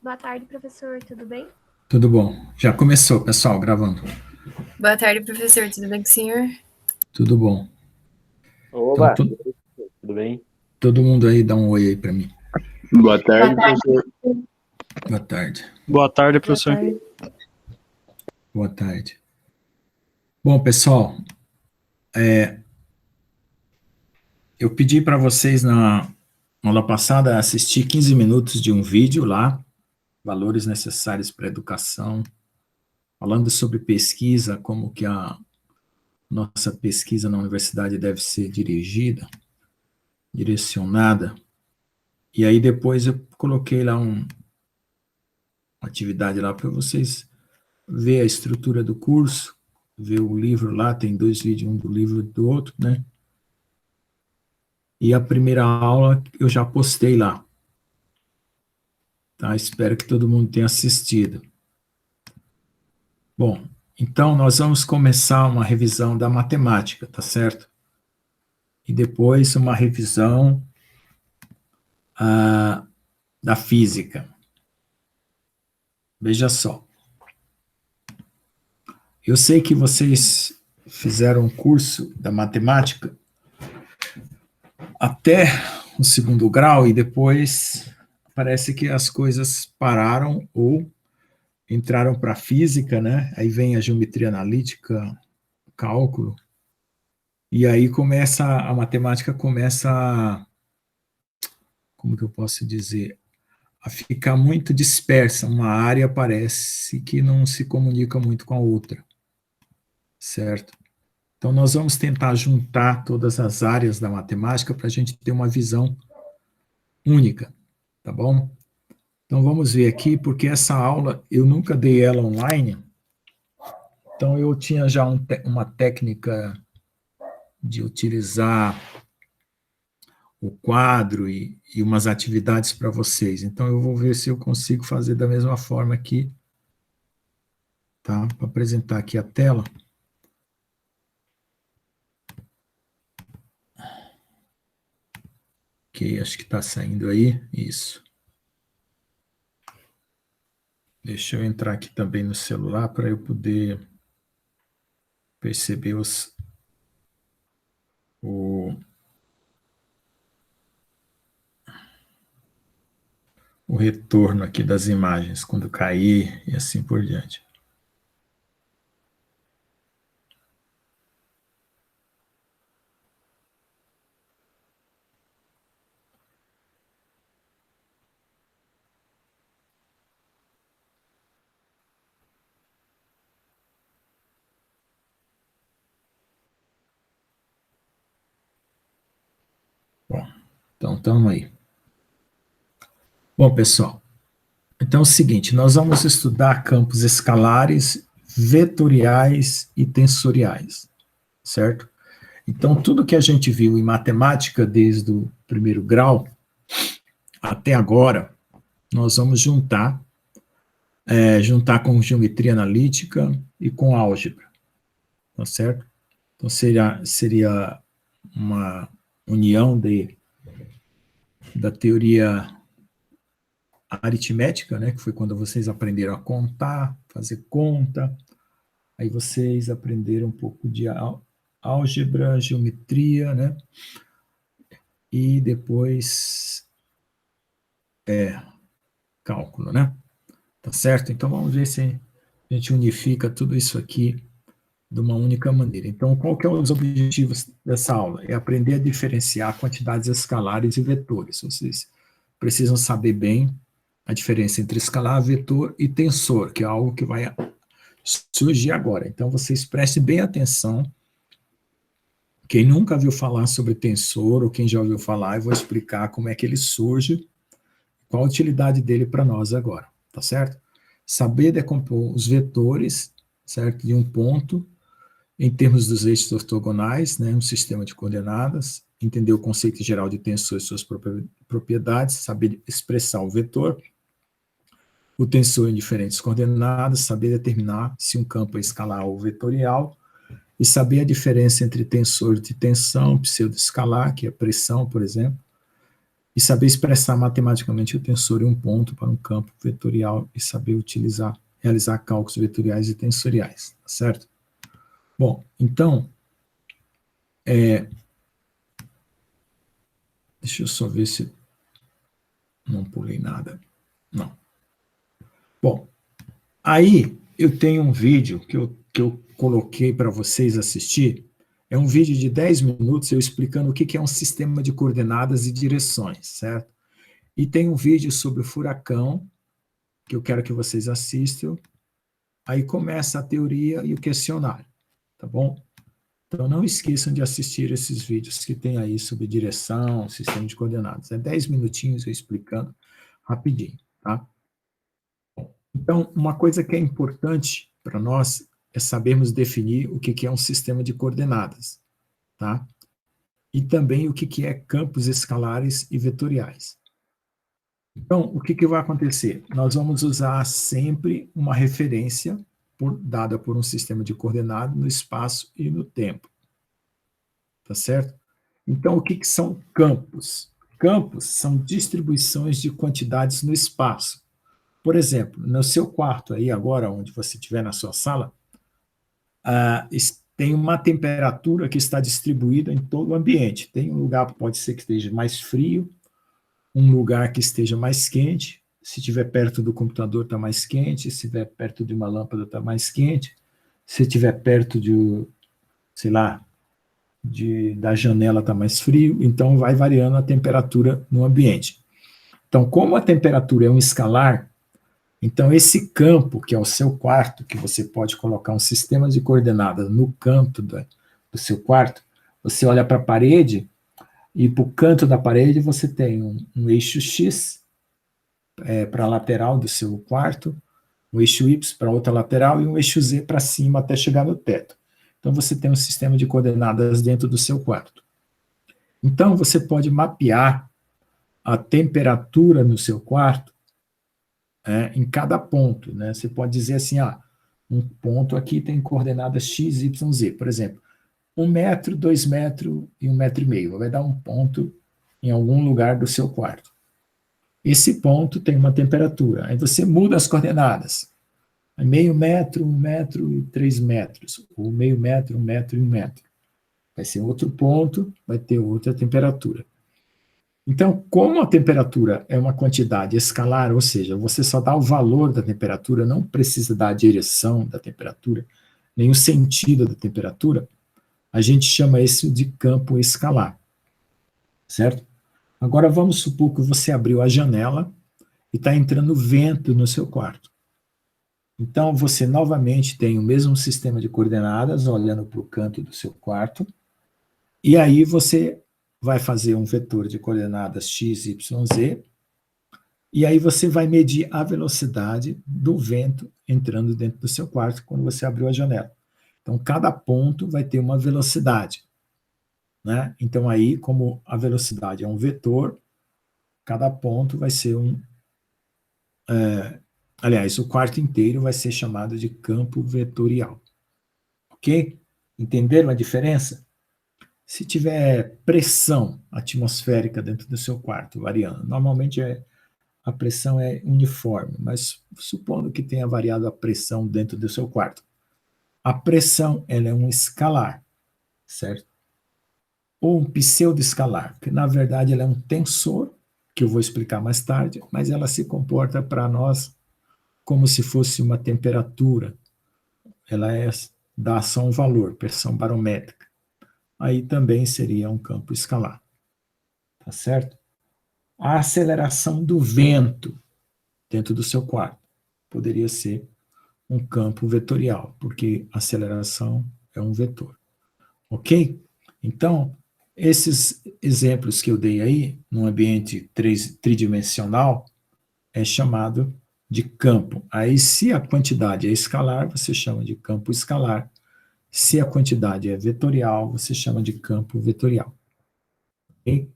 Boa tarde, professor. Tudo bem? Tudo bom. Já começou, pessoal, gravando. Boa tarde, professor. Tudo bem com o senhor? Tudo bom. Oba, Então, tudo bem? todo mundo aí dá um oi aí para mim. Boa tarde, professor. Boa tarde. Boa tarde, professor. Boa tarde. Boa tarde. Bom, pessoal, eu pedi para vocês na aula passada assistir 15 minutos de um vídeo lá, valores necessários para a educação, falando sobre pesquisa, como que a nossa pesquisa na universidade deve ser dirigida, direcionada. E aí depois eu coloquei lá uma atividade lá para vocês ver a estrutura do curso, ver o livro lá, tem 2 vídeos, um do livro e do outro, né? E a primeira aula eu já postei lá. Tá? Espero que todo mundo tenha assistido. Bom, então nós vamos começar uma revisão da matemática, tá certo? E depois uma revisão da física. Veja só. Eu sei que vocês fizeram um curso da matemática até o 2º grau e depois parece que as coisas pararam ou entraram para a física, né? Aí vem a geometria analítica, cálculo, e aí começa, a matemática começa, como que eu posso dizer, a ficar muito dispersa, uma área parece que não se comunica muito com a outra, certo? Então nós vamos tentar juntar todas as áreas da matemática para a gente ter uma visão única, tá bom? Então vamos ver aqui, porque essa aula eu nunca dei ela online, então eu tinha já uma técnica de utilizar o quadro e umas atividades para vocês. Então eu vou ver se eu consigo fazer da mesma forma aqui, tá? Para apresentar aqui a tela. Ok, acho que está saindo aí, isso. Deixa eu entrar aqui também no celular para eu poder perceber o retorno aqui das imagens, quando cair e assim por diante. Bom, então estamos aí. Bom, pessoal, então é o seguinte, nós vamos estudar campos escalares, vetoriais e tensoriais, certo? Então, tudo que a gente viu em matemática desde o 1º grau até agora, nós vamos juntar com geometria analítica e com álgebra, tá certo? Então, seria uma união da teoria aritmética, né, que foi quando vocês aprenderam a contar, fazer conta, aí vocês aprenderam um pouco de álgebra, geometria, né, e depois cálculo, né, tá certo? Então vamos ver se a gente unifica tudo isso aqui de uma única maneira. Então, qual que é os objetivos dessa aula? É aprender a diferenciar quantidades escalares e vetores. Vocês precisam saber bem a diferença entre escalar, vetor e tensor, que é algo que vai surgir agora. Então, vocês prestem bem atenção. Quem nunca viu falar sobre tensor, ou quem já ouviu falar, eu vou explicar como é que ele surge, qual a utilidade dele para nós agora, tá certo? Saber decompor os vetores, certo, de um ponto, em termos dos eixos ortogonais, né, um sistema de coordenadas, entender o conceito geral de tensor e suas propriedades, saber expressar o vetor, o tensor em diferentes coordenadas, saber determinar se um campo é escalar ou vetorial, e saber a diferença entre tensor de tensão, pseudoescalar, que é pressão, por exemplo, e saber expressar matematicamente o tensor em um ponto para um campo vetorial e saber realizar cálculos vetoriais e tensoriais, tá certo? Bom, então, deixa eu só ver se não pulei nada. Não. Bom, aí eu tenho um vídeo que eu coloquei para vocês assistir. É um vídeo de 10 minutos eu explicando o que é um sistema de coordenadas e direções, certo? E tem um vídeo sobre o furacão, que eu quero que vocês assistam. Aí começa a teoria e o questionário, tá bom? Então não esqueçam de assistir esses vídeos que tem aí sobre direção, sistema de coordenadas. É 10 minutinhos eu explicando rapidinho, tá? Então, uma coisa que é importante para nós é sabermos definir o que é um sistema de coordenadas, tá? E também o que é campos escalares e vetoriais. Então, o que vai acontecer? Nós vamos usar sempre uma referência dada por um sistema de coordenadas no espaço e no tempo. Tá certo? Então, o que são campos? Campos são distribuições de quantidades no espaço. Por exemplo, no seu quarto aí agora, onde você estiver na sua sala, tem uma temperatura que está distribuída em todo o ambiente. Tem um lugar que pode ser que esteja mais frio, um lugar que esteja mais quente. Se estiver perto do computador, está mais quente. Se estiver perto de uma lâmpada, está mais quente. Se estiver perto de, sei lá, da janela, está mais frio. Então, vai variando a temperatura no ambiente. Então, como a temperatura é um escalar, então esse campo, que é o seu quarto, que você pode colocar um sistema de coordenadas no canto do seu quarto, você olha para a parede, e para o canto da parede você tem um eixo X para a lateral do seu quarto, um eixo Y para outra lateral e um eixo Z para cima até chegar no teto. Então você tem um sistema de coordenadas dentro do seu quarto. Então você pode mapear a temperatura no seu quarto em cada ponto, né? Você pode dizer assim, um ponto aqui tem coordenadas X, Y, Z, por exemplo. 1 metro, 2 metros e 1,5 metros. Vai dar um ponto em algum lugar do seu quarto. Esse ponto tem uma temperatura. Aí você muda as coordenadas. Meio metro, 1 metro e 3 metros. Ou meio metro, 1 metro e 1 metro. Vai ser outro ponto, vai ter outra temperatura. Então, como a temperatura é uma quantidade escalar, ou seja, você só dá o valor da temperatura, não precisa dar a direção da temperatura, nem o sentido da temperatura, a gente chama isso de campo escalar, certo? Agora vamos supor que você abriu a janela e está entrando vento no seu quarto. Então você novamente tem o mesmo sistema de coordenadas olhando para o canto do seu quarto, e aí você vai fazer um vetor de coordenadas x, y, z, e aí você vai medir a velocidade do vento entrando dentro do seu quarto quando você abriu a janela. Então, cada ponto vai ter uma velocidade, né? Então, aí, como a velocidade é um vetor, cada ponto vai ser aliás, o quarto inteiro vai ser chamado de campo vetorial. Ok? Entenderam a diferença? Se tiver pressão atmosférica dentro do seu quarto, variando, normalmente a pressão é uniforme, mas supondo que tenha variado a pressão dentro do seu quarto, a pressão ela é um escalar, certo? Ou um pseudo-escalar, que na verdade ela é um tensor, que eu vou explicar mais tarde, mas ela se comporta para nós como se fosse uma temperatura. Ela dá só um valor, pressão barométrica. Aí também seria um campo escalar. Tá certo? A aceleração do vento dentro do seu quarto poderia ser um campo vetorial, porque aceleração é um vetor. Ok? Então, esses exemplos que eu dei aí, num ambiente tridimensional, é chamado de campo. Aí, se a quantidade é escalar, você chama de campo escalar. Se a quantidade é vetorial, você chama de campo vetorial. Ok?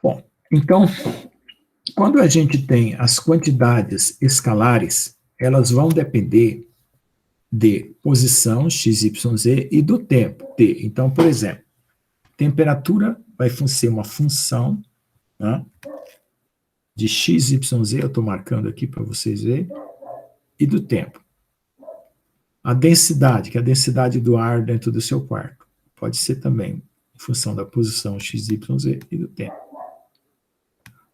Bom, então, quando a gente tem as quantidades escalares, elas vão depender de posição, x, y, z, e do tempo, t. Então, por exemplo, temperatura vai ser uma função né? De x, y, z, eu estou marcando aqui para vocês verem, e do tempo. A densidade, que é a densidade do ar dentro do seu quarto. Pode ser também em função da posição x, y, z e do tempo.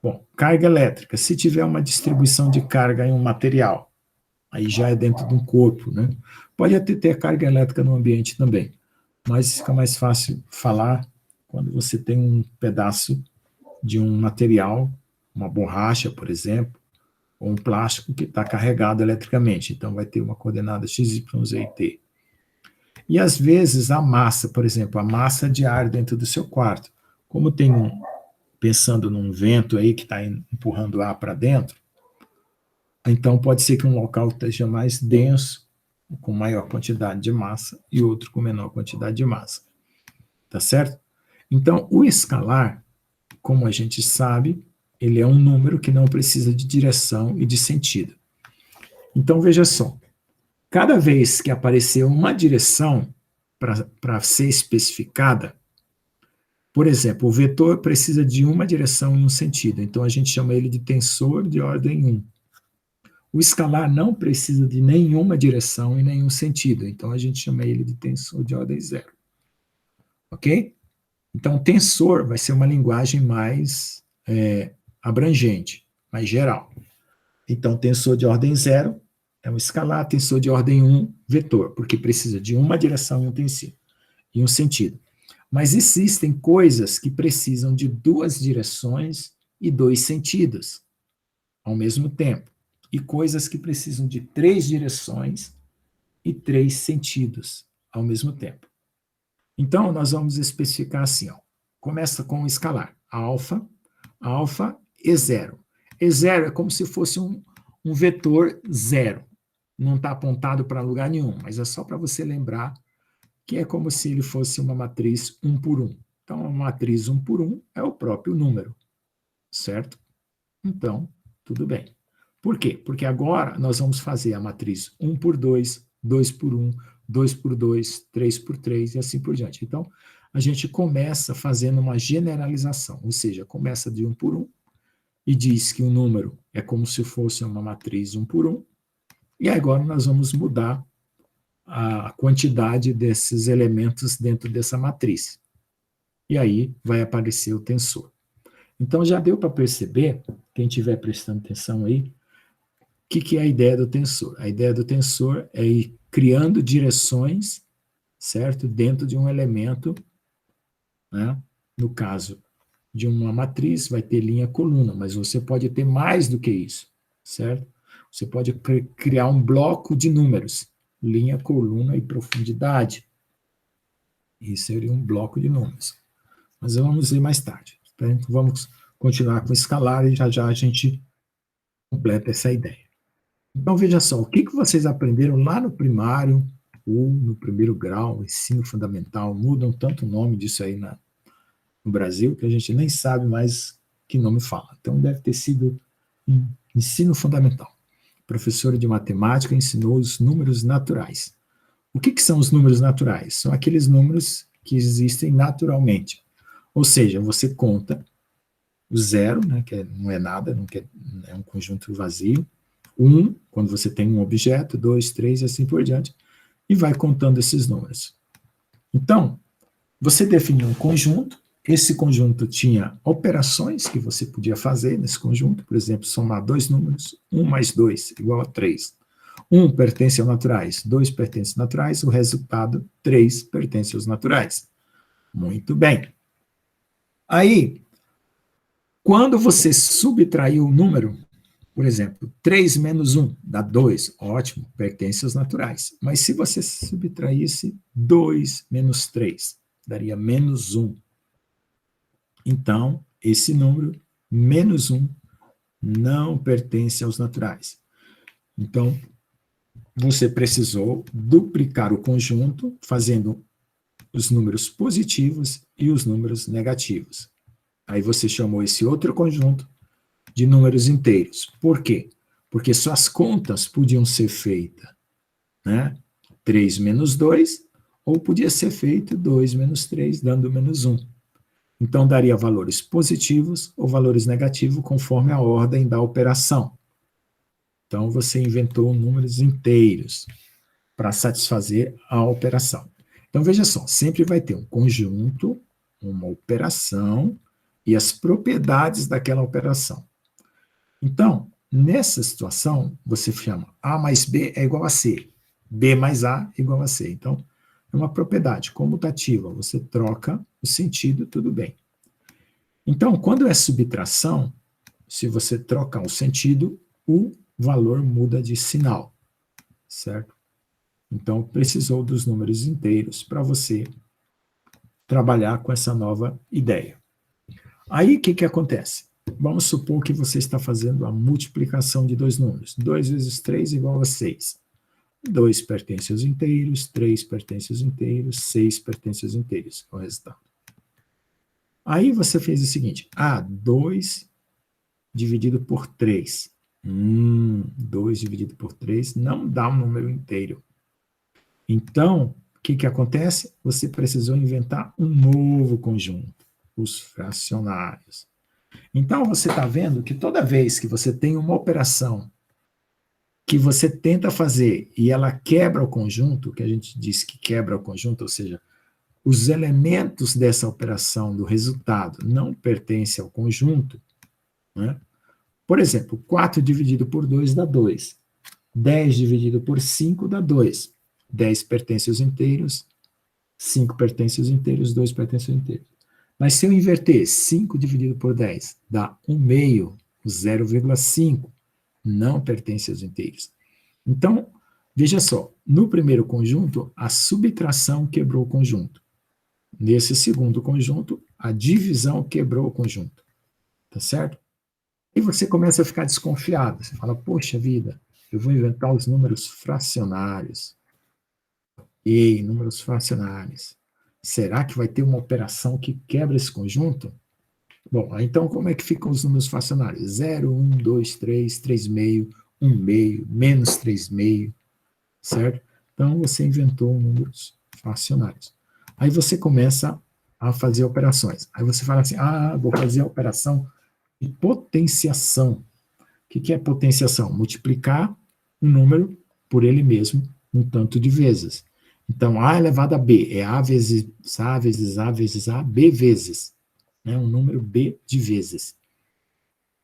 Bom, carga elétrica. Se tiver uma distribuição de carga em um material, aí já é dentro de um corpo, né? Pode até ter carga elétrica no ambiente também, mas fica mais fácil falar quando você tem um pedaço de um material, uma borracha, por exemplo, ou um plástico que está carregado eletricamente. Então, vai ter uma coordenada x, y, z e t. E, às vezes, a massa, por exemplo, a massa de ar dentro do seu quarto. Como tem pensando num vento aí que está empurrando ar para dentro, então pode ser que um local esteja mais denso, com maior quantidade de massa, e outro com menor quantidade de massa. Tá certo? Então, o escalar, como a gente sabe, ele é um número que não precisa de direção e de sentido. Então, veja só, cada vez que aparecer uma direção para ser especificada, por exemplo, o vetor precisa de uma direção e um sentido, então a gente chama ele de tensor de ordem 1. O escalar não precisa de nenhuma direção e nenhum sentido, então a gente chama ele de tensor de ordem 0. Ok? Então, tensor vai ser uma linguagem mais abrangente, mais geral. Então, tensor de ordem 0 é um escalar, tensor de ordem 1, vetor, porque precisa de uma direção e um sentido. Mas existem coisas que precisam de duas direções e dois sentidos ao mesmo tempo. E coisas que precisam de três direções e três sentidos ao mesmo tempo. Então, nós vamos especificar assim, ó. Começa com o escalar. Alfa E0. E0 é como se fosse um vetor zero. Não está apontado para lugar nenhum, mas é só para você lembrar que é como se ele fosse uma matriz 1 por 1. Então, a matriz 1 por 1 é o próprio número, certo? Então, tudo bem. Por quê? Porque agora nós vamos fazer a matriz 1 por 2, 2 por 1, 2 por 2, 3 por 3 e assim por diante. Então, a gente começa fazendo uma generalização, ou seja, começa de 1 por 1 e diz que o número é como se fosse uma matriz 1 por 1, e agora nós vamos mudar a quantidade desses elementos dentro dessa matriz. E aí vai aparecer o tensor. Então, já deu para perceber, quem estiver prestando atenção aí, o que é a ideia do tensor? A ideia do tensor é ir criando direções, certo? Dentro de um elemento, né? No caso de uma matriz, vai ter linha coluna, mas você pode ter mais do que isso, certo? Você pode criar um bloco de números, linha, coluna e profundidade. Isso seria um bloco de números. Mas vamos ver mais tarde. Então, vamos continuar com escalar e já a gente completa essa ideia. Então, veja só, o que vocês aprenderam lá no primário ou no primeiro grau, ensino fundamental, mudam tanto o nome disso aí no Brasil, que a gente nem sabe mais que nome fala. Então, deve ter sido ensino fundamental. Professora de matemática ensinou os números naturais. O que são os números naturais? São aqueles números que existem naturalmente. Ou seja, você conta o zero, né, que não é nada, é um conjunto vazio. 1, quando você tem um objeto, 2, 3 e assim por diante, e vai contando esses números. Então, você definiu um conjunto, esse conjunto tinha operações que você podia fazer nesse conjunto, por exemplo, somar dois números, 1 mais 2 igual a 3. 1 pertence aos naturais, 2 pertence aos naturais, o resultado, 3 pertence aos naturais. Muito bem. Aí, quando você subtraiu o número, por exemplo, 3 menos 1 dá 2, ótimo, pertence aos naturais. Mas se você subtraísse 2 menos 3, daria menos 1. Então, esse número, menos 1, não pertence aos naturais. Então, você precisou duplicar o conjunto, fazendo os números positivos e os números negativos. Aí você chamou esse outro conjunto de números inteiros. Por quê? Porque suas contas podiam ser feitas, né? 3 menos 2, ou podia ser feito 2 menos 3, dando menos 1. Então, daria valores positivos ou valores negativos conforme a ordem da operação. Então, você inventou números inteiros para satisfazer a operação. Então, veja só, sempre vai ter um conjunto, uma operação e as propriedades daquela operação. Então, nessa situação, você chama A mais B é igual a C, B mais A é igual a C. Então, é uma propriedade comutativa, você troca o sentido, tudo bem. Então, quando é subtração, se você trocar o sentido, o valor muda de sinal, certo? Então, precisou dos números inteiros para você trabalhar com essa nova ideia. Aí, o que acontece? Vamos supor que você está fazendo a multiplicação de dois números. 2 vezes 3 igual a 6. 2 pertence aos inteiros, 3 pertence aos inteiros, 6 pertence aos inteiros. É o resultado. Aí você fez o seguinte, 2 dividido por 3. 2 dividido por 3 não dá um número inteiro. Então, o que acontece? Você precisou inventar um novo conjunto, os fracionários. Então, você está vendo que toda vez que você tem uma operação que você tenta fazer e ela quebra o conjunto, que a gente diz que quebra o conjunto, ou seja, os elementos dessa operação do resultado não pertencem ao conjunto, né? Por exemplo, 4 dividido por 2 dá 2. 10 dividido por 5 dá 2. 10 pertence aos inteiros, 5 pertence aos inteiros, 2 pertence aos inteiros. Mas se eu inverter 5 dividido por 10, dá 1 meio, 0,5, não pertence aos inteiros. Então, veja só, no primeiro conjunto, a subtração quebrou o conjunto. Nesse segundo conjunto, a divisão quebrou o conjunto. Tá certo? E você começa a ficar desconfiado. Você fala, poxa vida, eu vou inventar os números fracionários. E números fracionários. Será que vai ter uma operação que quebra esse conjunto? Bom, então como é que ficam os números fracionários? 0, 1, 2, 3, 3 meio, 1 meio, menos 3 meio, certo? Então você inventou números fracionários. Aí você começa a fazer operações. Aí você fala assim, vou fazer a operação de potenciação. O que é potenciação? Multiplicar um número por ele mesmo um tanto de vezes. Então, A elevado a B é A vezes A vezes A vezes A, B vezes. Né? Um número B de vezes.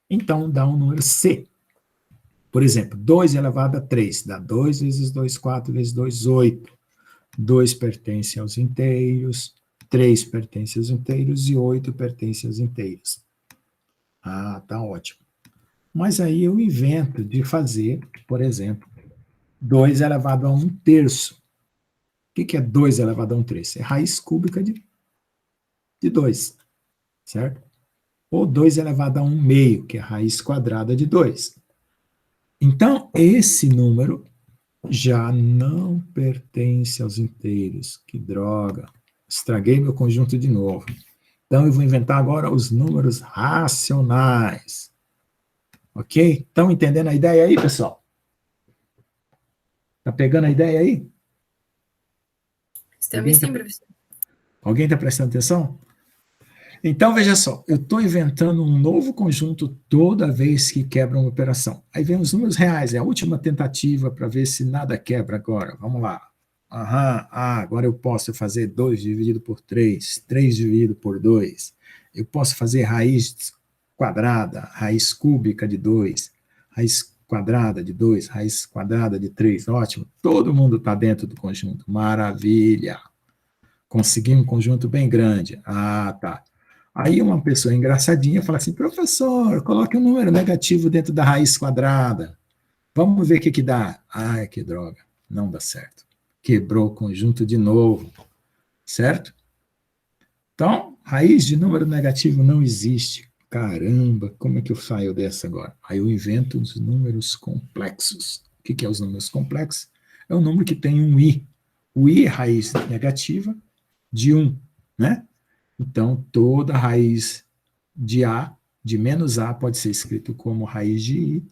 Então, dá um número C. Por exemplo, 2 elevado a 3 dá 2 vezes 2, 4 vezes 2, 8. 2 pertence aos inteiros, 3 pertence aos inteiros e 8 pertence aos inteiros. Tá ótimo. Mas aí eu invento de fazer, por exemplo, 2 elevado a 1 terço. O que é 2 elevado a 1 terço? É raiz cúbica de 2, certo? Ou 2 elevado a 1 meio, que é raiz quadrada de 2. Então, esse número já não pertence aos inteiros. Que droga. Estraguei meu conjunto de novo. Então, eu vou inventar agora os números racionais. Ok? Estão entendendo a ideia aí, pessoal? Está pegando a ideia aí? Estamos sim, professor. Alguém está prestando atenção? Então, veja só, eu estou inventando um novo conjunto toda vez que quebra uma operação. Aí vem os números reais, é a última tentativa para ver se nada quebra agora. Vamos lá. Agora eu posso fazer 2 dividido por 3, 3 dividido por 2. Eu posso fazer raiz quadrada, raiz cúbica de 2, raiz quadrada de 2, raiz quadrada de 3. Ótimo, todo mundo está dentro do conjunto. Maravilha. Consegui um conjunto bem grande. Tá. Aí uma pessoa engraçadinha fala assim, professor, coloque um número negativo dentro da raiz quadrada. Vamos ver o que dá. Que droga, não dá certo. Quebrou o conjunto de novo, certo? Então, raiz de número negativo não existe. Caramba, como é que eu saio dessa agora? Aí eu invento os números complexos. O que é os números complexos? É um número que tem um i. O i é raiz negativa de 1, né? Então, toda raiz de A, de menos A, pode ser escrito como raiz de I,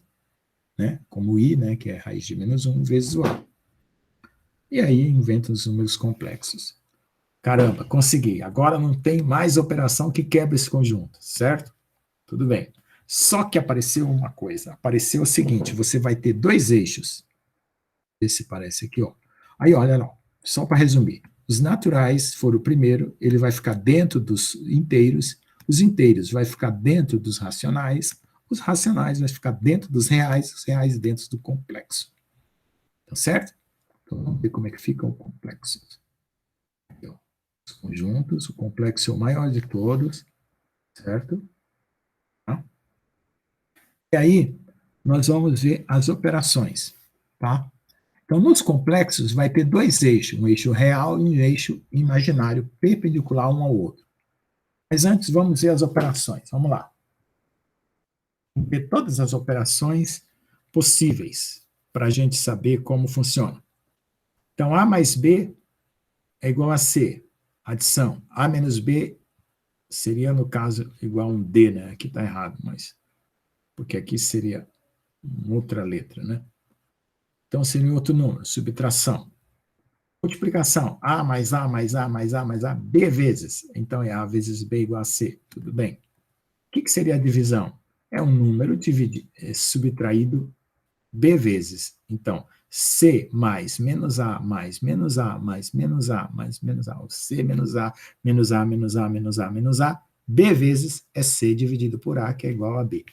né? Como I, né? Que é raiz de menos 1 vezes o A. E aí inventa os números complexos. Caramba, consegui. Agora não tem mais operação que quebra esse conjunto, certo? Tudo bem. Só que apareceu uma coisa. Apareceu o seguinte, você vai ter dois eixos. Esse parece aqui, ó. Aí, olha lá, só para resumir. Os naturais foram o primeiro, ele vai ficar dentro dos inteiros, os inteiros vai ficar dentro dos racionais, os racionais vai ficar dentro dos reais, os reais dentro do complexo. Tá certo? Então, vamos ver como é que fica o complexo. Aqui, ó. Os conjuntos, o complexo é o maior de todos, certo? Tá? E aí, nós vamos ver as operações, tá? Então, nos complexos, vai ter dois eixos, um eixo real e um eixo imaginário, perpendicular um ao outro. Mas antes, vamos ver as operações. Vamos lá. Vamos ver todas as operações possíveis, para a gente saber como funciona. Então, A mais B é igual a C, adição. A menos B seria, no caso, igual a um D, né? Aqui está errado, mas... porque aqui seria outra letra, né? Então, seria outro número, subtração. Multiplicação, A mais A mais A mais A mais A, B vezes. Então, é A vezes B igual a C. Tudo bem. O que seria a divisão? É um número subtraído B vezes. Então, C mais menos A mais menos A mais menos A mais menos A, ou C menos A, menos A, menos A, menos A, menos A, B vezes é C dividido por A, que é igual a B.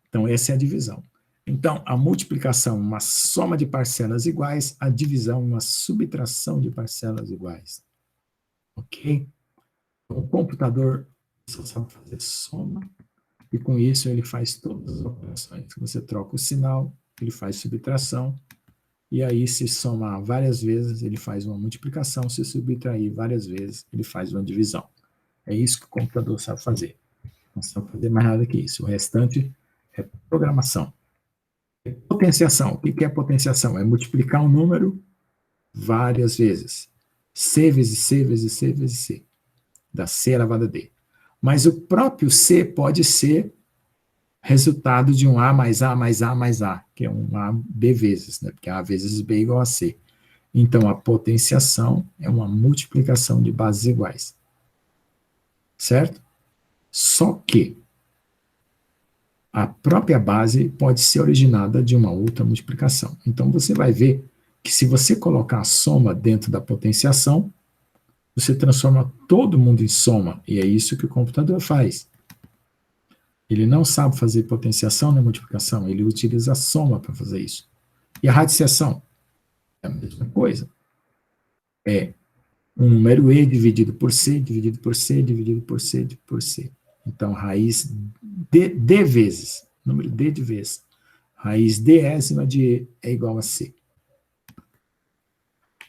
Então, essa é a divisão. Então, a multiplicação, uma soma de parcelas iguais, a divisão, uma subtração de parcelas iguais. Ok? O computador só sabe fazer soma, e com isso ele faz todas as operações. Você troca o sinal, ele faz subtração, e aí se somar várias vezes, ele faz uma multiplicação, se subtrair várias vezes, ele faz uma divisão. É isso que o computador sabe fazer. Não sabe fazer mais nada que isso. O restante é programação. Potenciação. O que é potenciação? É multiplicar um número várias vezes. C vezes C vezes C vezes C. Dá C elevado a D. Mas o próprio C pode ser resultado de um A mais A mais A mais A, que é um A B vezes, né? Porque A vezes B é igual a C. Então, a potenciação é uma multiplicação de bases iguais. Certo? Só que a própria base pode ser originada de uma outra multiplicação. Então, você vai ver que se você colocar a soma dentro da potenciação, você transforma todo mundo em soma, e é isso que o computador faz. Ele não sabe fazer potenciação nem multiplicação, ele utiliza a soma para fazer isso. E a radiciação? É a mesma coisa. É um número E dividido por C, dividido por C, dividido por C, dividido por C. Então, raiz D vezes, número D de vez, raiz décima de E é igual a C.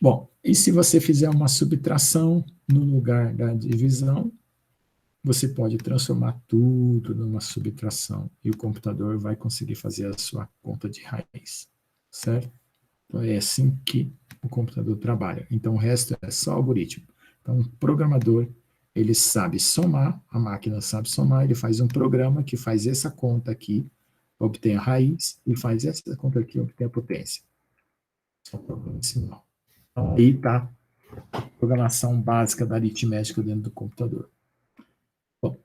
Bom, e se você fizer uma subtração no lugar da divisão, você pode transformar tudo numa subtração e o computador vai conseguir fazer a sua conta de raiz, certo? Então, é assim que o computador trabalha. Então, o resto é só algoritmo. Então, o programador, ele sabe somar, a máquina sabe somar, ele faz um programa que faz essa conta aqui, obtém a raiz, e faz essa conta aqui, obtém a potência. Só programa sinal. Então, aí está a programação básica da aritmética dentro do computador. Bom,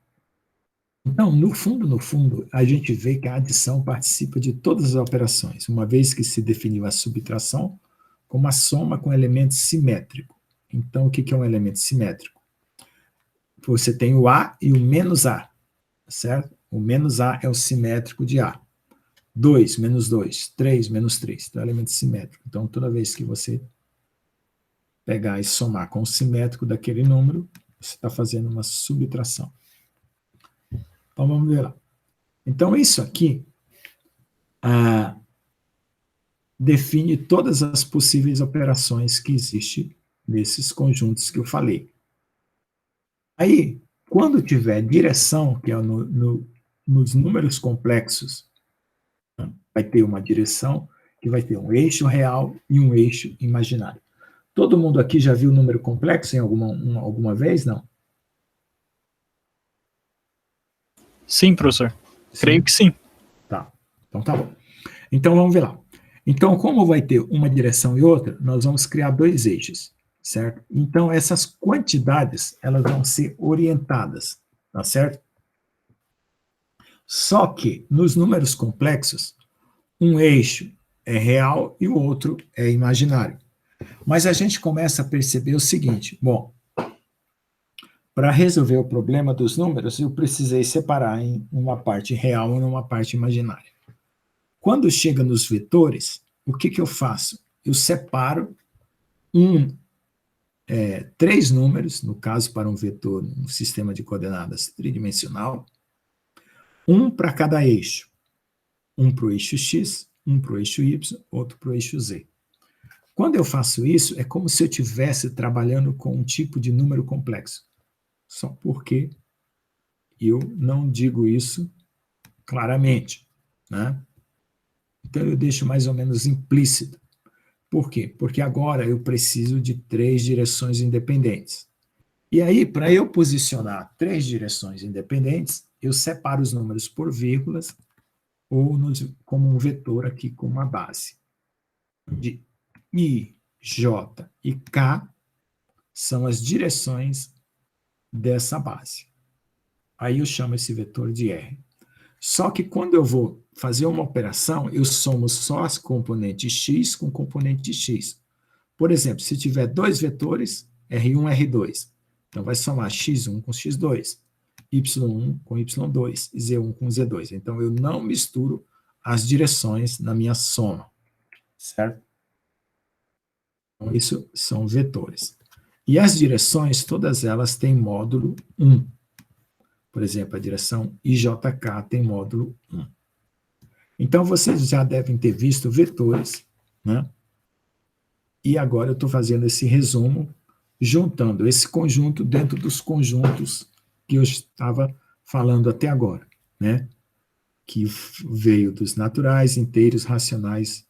então, no fundo, a gente vê que a adição participa de todas as operações, uma vez que se definiu a subtração como a soma com elemento simétrico. Então, o que é um elemento simétrico? Você tem o A e o menos A, certo? O menos A é o simétrico de A. 2, menos 2, 3, menos 3. Então, é elemento simétrico. Então, toda vez que você pegar e somar com o simétrico daquele número, você está fazendo uma subtração. Então, vamos ver lá. Então, isso aqui define todas as possíveis operações que existem nesses conjuntos que eu falei. Aí, quando tiver direção, que é nos números complexos, vai ter uma direção que vai ter um eixo real e um eixo imaginário. Todo mundo aqui já viu número complexo em alguma vez, não? Sim, professor. Creio que sim. Tá, então tá bom. Então vamos ver lá. Então, como vai ter uma direção e outra, nós vamos criar dois eixos, certo? Então, essas quantidades, elas vão ser orientadas, tá certo? Só que, nos números complexos, um eixo é real e o outro é imaginário. Mas a gente começa a perceber o seguinte, bom, para resolver o problema dos números, eu precisei separar em uma parte real e uma parte imaginária. Quando chega nos vetores, o que eu faço? Eu separo três números, no caso para um vetor, um sistema de coordenadas tridimensional, um para cada eixo. Um para o eixo X, um para o eixo Y, outro para o eixo Z. Quando eu faço isso, é como se eu estivesse trabalhando com um tipo de número complexo. Só porque eu não digo isso claramente, né? Então, eu deixo mais ou menos implícito. Por quê? Porque agora eu preciso de três direções independentes. E aí, para eu posicionar três direções independentes, eu separo os números por vírgulas ou como um vetor aqui com uma base. De I, J e K são as direções dessa base. Aí eu chamo esse vetor de R. Só que quando eu vou fazer uma operação, eu somo só as componentes X com componente X. Por exemplo, se tiver dois vetores, R1 e R2, então vai somar X1 com X2, Y1 com Y2 e Z1 com Z2. Então, eu não misturo as direções na minha soma, certo? Então, isso são vetores. E as direções, todas elas têm módulo 1. Por exemplo, a direção IJK tem módulo 1. Então, vocês já devem ter visto vetores, né? E agora eu estou fazendo esse resumo, juntando esse conjunto dentro dos conjuntos que eu estava falando até agora, né? Que veio dos naturais, inteiros, racionais,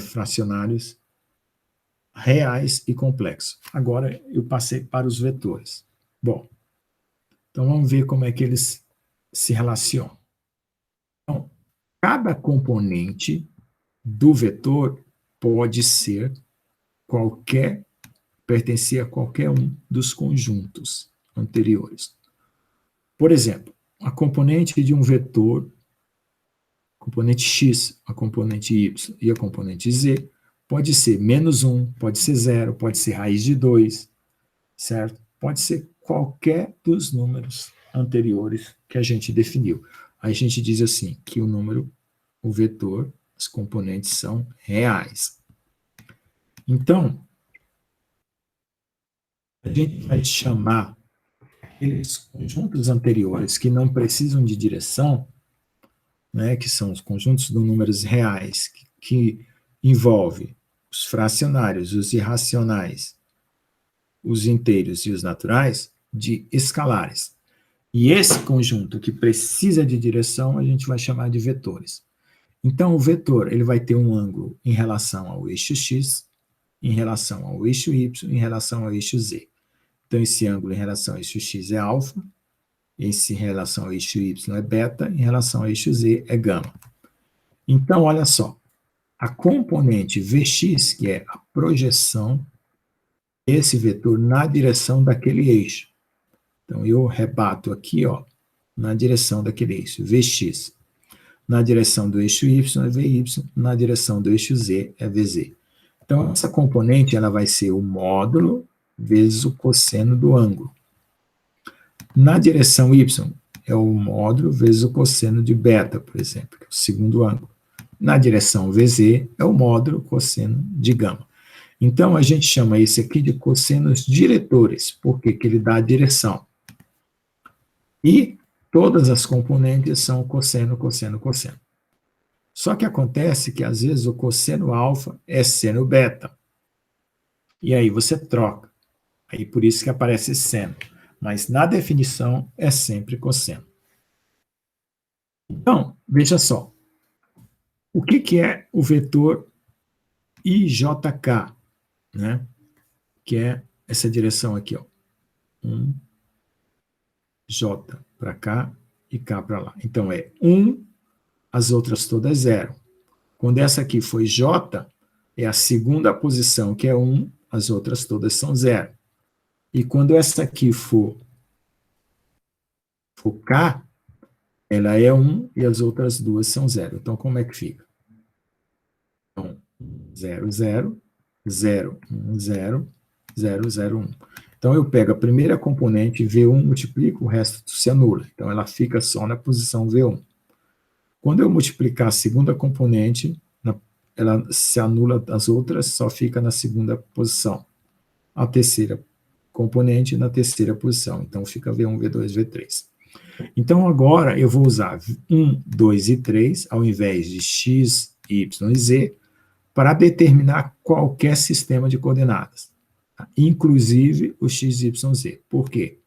fracionários, reais e complexos. Agora eu passei para os vetores. Bom, então vamos ver como é que eles se relacionam. Então, cada componente do vetor pode ser pertencer a qualquer um dos conjuntos anteriores. Por exemplo, a componente de um vetor, componente x, a componente y e a componente z, pode ser -1, pode ser 0, pode ser raiz de 2, certo? Pode ser qualquer dos números anteriores que a gente definiu. Aí a gente diz assim, que o vetor, as componentes são reais. Então, a gente vai chamar aqueles conjuntos anteriores que não precisam de direção, né, que são os conjuntos de números reais, que envolve os fracionários, os irracionais, os inteiros e os naturais, de escalares. E esse conjunto que precisa de direção, a gente vai chamar de vetores. Então, o vetor ele vai ter um ângulo em relação ao eixo x, em relação ao eixo y, em relação ao eixo z. Então, esse ângulo em relação ao eixo x é alfa, esse em relação ao eixo y é beta, em relação ao eixo z é gama. Então, olha só, a componente Vx, que é a projeção desse vetor na direção daquele eixo. Então, eu rebato aqui, ó, na direção daquele eixo, Vx. Na direção do eixo y é Vy, na direção do eixo z é Vz. Então, essa componente ela vai ser o módulo vezes o cosseno do ângulo. Na direção y, é o módulo vezes o cosseno de beta, por exemplo, que é o segundo ângulo. Na direção Vz, é o módulo cosseno de gama. Então, a gente chama esse aqui de cossenos diretores, porque que ele dá a direção. E todas as componentes são cosseno, cosseno, cosseno. Só que acontece que, às vezes, o cosseno alfa é seno beta. E aí você troca. Aí por isso que aparece seno. Mas na definição é sempre cosseno. Então, veja só. O que é o vetor IJK? Né? Que é essa direção aqui, ó. 1, J para cá e K para lá. Então é 1, as outras todas 0. Quando essa aqui foi J, é a segunda posição, que é 1, as outras todas são 0. E quando essa aqui for K, ela é 1 e as outras duas são 0. Então, como é que fica? Então, 0, 0, 0, 1, 0, 0, 0, 1. Então, eu pego a primeira componente, V1, multiplico, o resto se anula. Então, ela fica só na posição V1. Quando eu multiplicar a segunda componente, ela se anula das outras, só fica na segunda posição. A terceira componente na terceira posição. Então, fica V1, V2, V3. Então, agora, eu vou usar 1, 2 e 3, ao invés de x, y e z, para determinar qualquer sistema de coordenadas, inclusive o x, y, z. Por quê?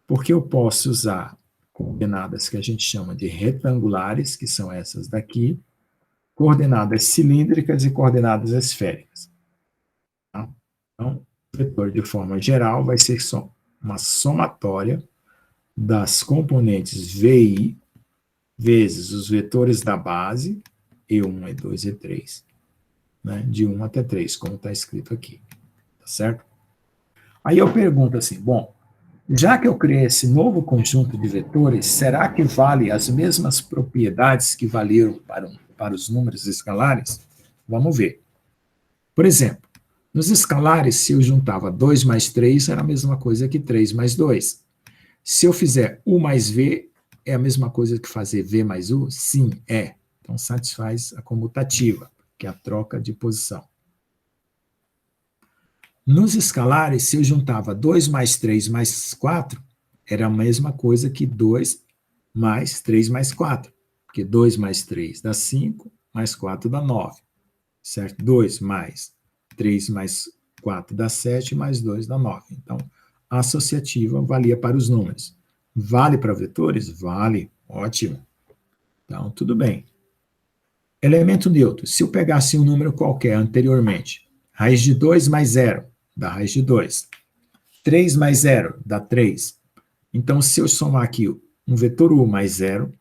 Porque eu posso usar coordenadas que a gente chama de retangulares, que são essas daqui, coordenadas cilíndricas e coordenadas esféricas. Tá? Então, o vetor, de forma geral, vai ser só uma somatória das componentes VI vezes os vetores da base, E1, E2, E3, né, de 1 até 3, como está escrito aqui. Tá certo? Aí eu pergunto assim, bom, já que eu criei esse novo conjunto de vetores, será que vale as mesmas propriedades que valeram para os números escalares? Vamos ver. Por exemplo, nos escalares, se eu juntava 2 mais 3, era a mesma coisa que 3 mais 2. Se eu fizer U mais V, é a mesma coisa que fazer V mais U? Sim, é. Então, satisfaz a comutativa, que é a troca de posição. Nos escalares, se eu juntava 2 mais 3 mais 4, era a mesma coisa que 2 mais 3 mais 4, porque 2 mais 3 dá 5, mais 4 dá 9, certo? 2 mais 3 mais 4 dá 7, mais 2 dá 9. Então, a associativa valia para os números. Vale para vetores? Vale. Ótimo. Então, tudo bem. Elemento neutro. Se eu pegasse um número qualquer anteriormente, raiz de 2 mais 0 dá raiz de 2. 3 mais 0 dá 3. Então, se eu somar aqui um vetor U mais 0,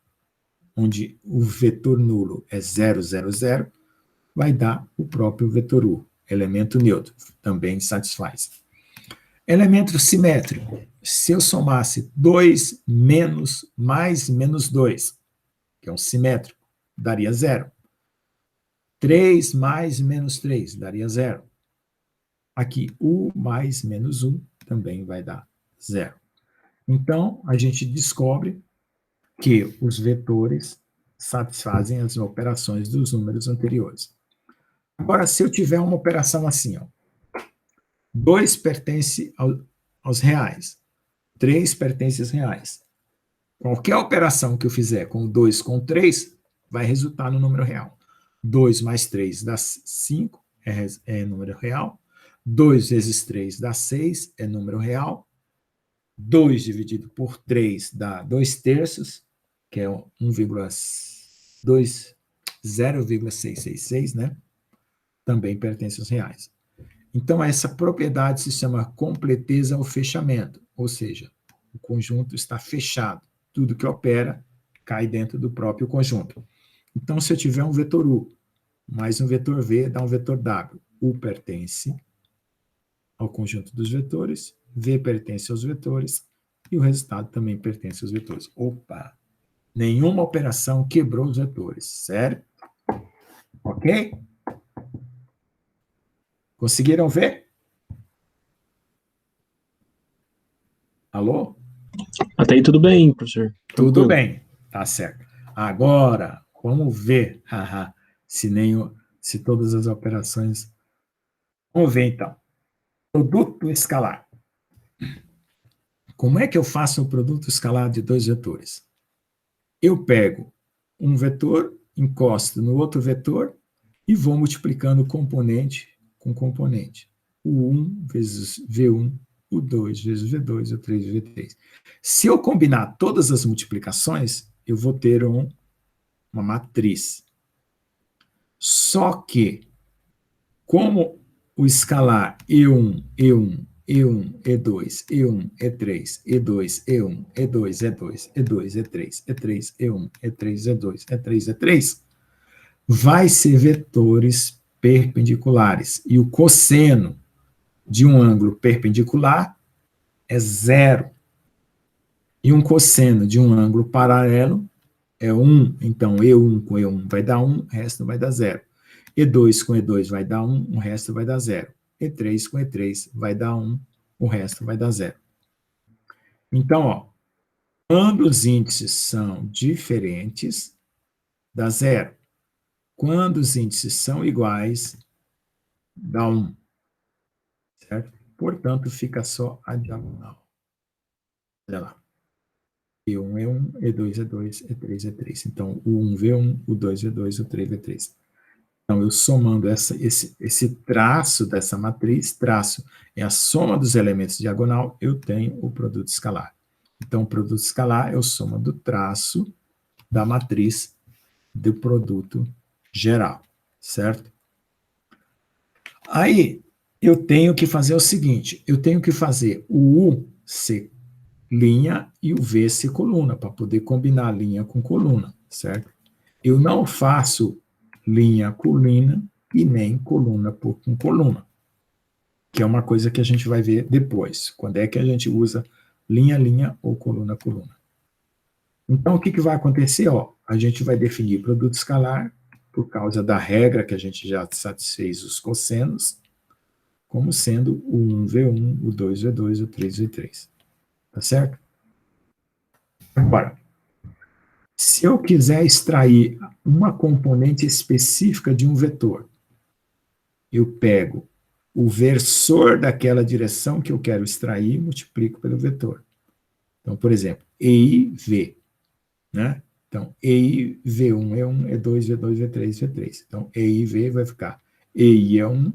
onde o vetor nulo é 0, 0, 0, vai dar o próprio vetor U. Elemento neutro. Também satisfaz. Elemento simétrico. Se eu somasse 2 menos mais menos 2, que é um simétrico, daria 0. 3 mais menos 3 daria 0. Aqui, U mais menos 1 também vai dar 0. Então, a gente descobre que os vetores satisfazem as operações dos números anteriores. Agora, se eu tiver uma operação assim, ó, 2 pertence aos reais, 3 pertence aos reais. Qualquer operação que eu fizer com 2 com 3 vai resultar no número real. 2 mais 3 dá 5, é número real. 2 vezes 3 dá 6, é número real. 2 dividido por 3 dá 2 terços, que é 0,666, né? Também pertence aos reais. Então, essa propriedade se chama completeza ou fechamento, ou seja, o conjunto está fechado. Tudo que opera cai dentro do próprio conjunto. Então, se eu tiver um vetor U mais um vetor V, dá um vetor W. U pertence ao conjunto dos vetores, V pertence aos vetores, e o resultado também pertence aos vetores. Opa! Nenhuma operação quebrou os vetores, certo? Ok? Conseguiram ver? Alô? Até aí tudo bem, professor. Tudo bem, tá certo. Agora, vamos ver se todas as operações... Vamos ver, então. Produto escalar. Como é que eu faço o produto escalar de 2 vetores? Eu pego um vetor, encosto no outro vetor e vou multiplicando componente com componente. O 1 vezes V1, o 2 vezes V2, o 3 vezes V3. Se eu combinar todas as multiplicações, eu vou ter uma matriz. Só que, como o escalar E1, E1, E1, E2, E1, E3, E2, E1, E2, E2, E2, E3, E3, E1, E3, E2, E3, E3, vai ser vetores perpendiculares. E o cosseno de um ângulo perpendicular é 0. E um cosseno de um ângulo paralelo é 1. Então, E1 com E1 vai dar 1, o resto vai dar 0. E2 com E2 vai dar 1, o resto vai dar 0. E3 com E3 vai dar 1, o resto vai dar 0. Então, ó, quando os índices são diferentes, dá 0. Quando os índices são iguais, dá 1. Certo? Portanto, fica só a diagonal. Olha lá. E1 é 1, E2 é 2, E3 é 3. Então, o 1 V1, o 2 V2, o 3 V3. Então, eu somando esse traço dessa matriz, traço é a soma dos elementos diagonal, eu tenho o produto escalar. Então, o produto escalar é a soma do traço da matriz do produto geral, certo? Aí, eu tenho que fazer o seguinte, eu tenho que fazer o U ser linha e o V ser coluna, para poder combinar linha com coluna, certo? Eu não faço linha coluna e nem coluna com coluna, que é uma coisa que a gente vai ver depois, quando é que a gente usa linha ou coluna. Então, o que vai acontecer? Ó, a gente vai definir produto escalar, por causa da regra que a gente já satisfez os cossenos, como sendo o 1V1, o 2V2, o 3V3. Tá certo? Agora, se eu quiser extrair uma componente específica de um vetor, eu pego o versor daquela direção que eu quero extrair e multiplico pelo vetor. Então, por exemplo, EI-V, né? Então, EI-V1 é 1, E2, V2, V3, V3. Então, EI-V vai ficar EI é 1,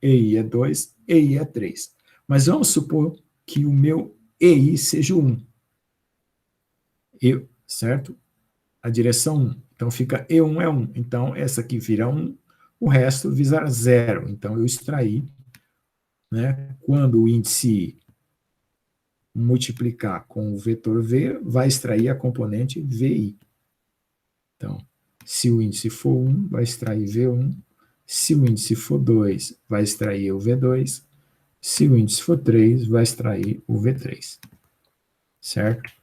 EI é 2, EI é 3. Mas vamos supor que o meu EI seja 1. Certo? A direção 1. Então, fica E1 é 1. Então, essa aqui vira 1, o resto vira 0. Então, eu extraí, né? Quando o índice I multiplicar com o vetor V, vai extrair a componente VI. Então, se o índice for 1, vai extrair V1. Se o índice for 2, vai extrair o V2. Se o índice for 3, vai extrair o V3. Certo?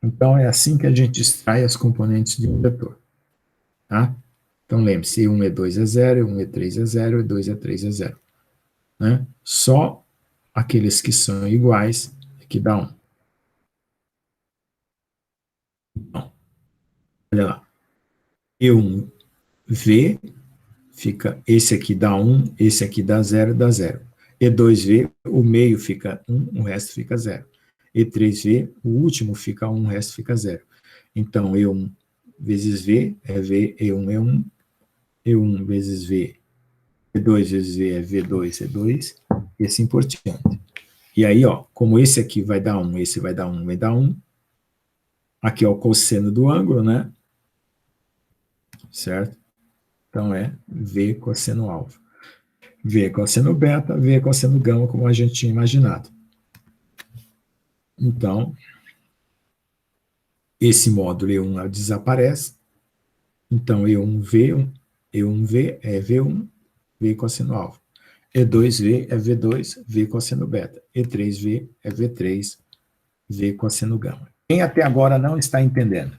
Então, é assim que a gente extrai as componentes de um vetor. Tá? Então, lembre-se, E1, E2 é 0, E1, E3 é 0, E2, E3 é 0. Né? Só aqueles que são iguais é que dá 1. Então, olha lá. E1V fica, esse aqui dá 1, esse aqui dá 0, dá 0. E2V, o meio fica 1, o resto fica 0. E3V, o último fica 1, o resto fica 0. Então, E1 vezes V é V, E1 é 1, E1 vezes V, E2 vezes V é V2, E2, e assim por diante. E aí, ó, como esse aqui vai dar 1, esse vai dar 1, vai dar 1, aqui é o cosseno do ângulo, né? Certo? Então, é V cosseno alfa. V cosseno beta, V cosseno gama, como a gente tinha imaginado. Então, esse módulo E1 desaparece. Então, E1V é V1, V cosseno alfa. E2V é V2, V cosseno beta. E3V é V3, V cosseno gama. Quem até agora não está entendendo?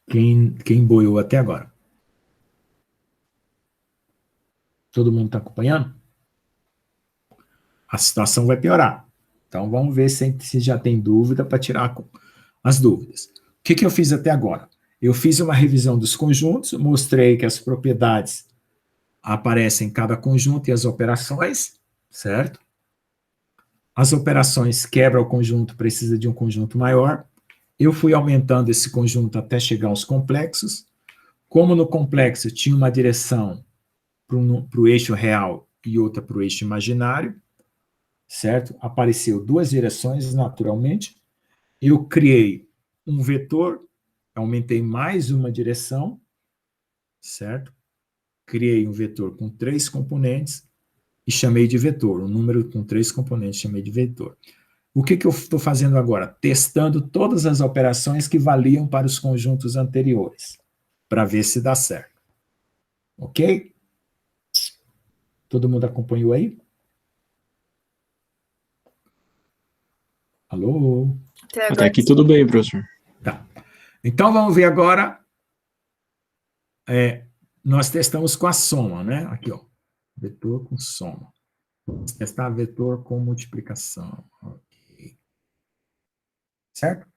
Quem boiou até agora? Todo mundo está acompanhando? A situação vai piorar. Então, vamos ver se já tem dúvida para tirar as dúvidas. O que eu fiz até agora? Eu fiz uma revisão dos conjuntos, mostrei que as propriedades aparecem em cada conjunto e as operações, certo? As operações quebra o conjunto, precisa de um conjunto maior. Eu fui aumentando esse conjunto até chegar aos complexos. Como no complexo tinha uma direção para o eixo real e outra para o eixo imaginário, certo? Apareceu duas direções, naturalmente. Eu criei um vetor, aumentei mais uma direção, certo? Criei um vetor com 3 componentes e chamei de vetor. Um número com 3 componentes chamei de vetor. O que eu estou fazendo agora? Testando todas as operações que valiam para os conjuntos anteriores, para ver se dá certo. Ok? Todo mundo acompanhou aí? Alô? Até Até agora aqui sim. tudo bem, professor. Tá. Então, vamos ver agora. Nós testamos com a soma, né? Aqui, ó. Vetor com soma. Vamos testar vetor com multiplicação. Ok. Certo?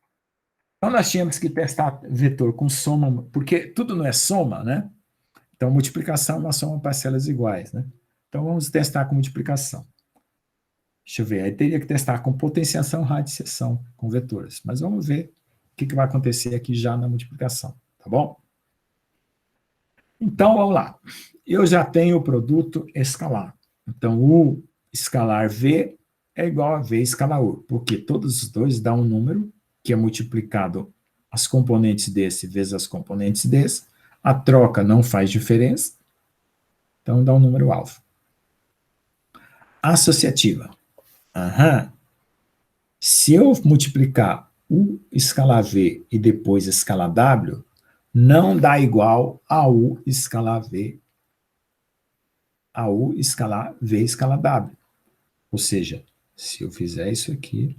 Então, nós tínhamos que testar vetor com soma, porque tudo não é soma, né? Então, multiplicação é uma soma de parcelas iguais, né? Então, vamos testar com multiplicação. Deixa eu ver, aí teria que testar com potenciação, radiciação, com vetores. Mas vamos ver o que vai acontecer aqui já na multiplicação, tá bom? Então, vamos lá. Eu já tenho o produto escalar. Então, U escalar V é igual a V escalar U, porque todos os dois dão um número que é multiplicado as componentes desse vezes as componentes desse. A troca não faz diferença, então dá um número alfa. Associativa. Aham. Se eu multiplicar U escalar V e depois escalar W, não dá igual a U escalar V, a U escalar V escalar W. Ou seja, se eu fizer isso aqui,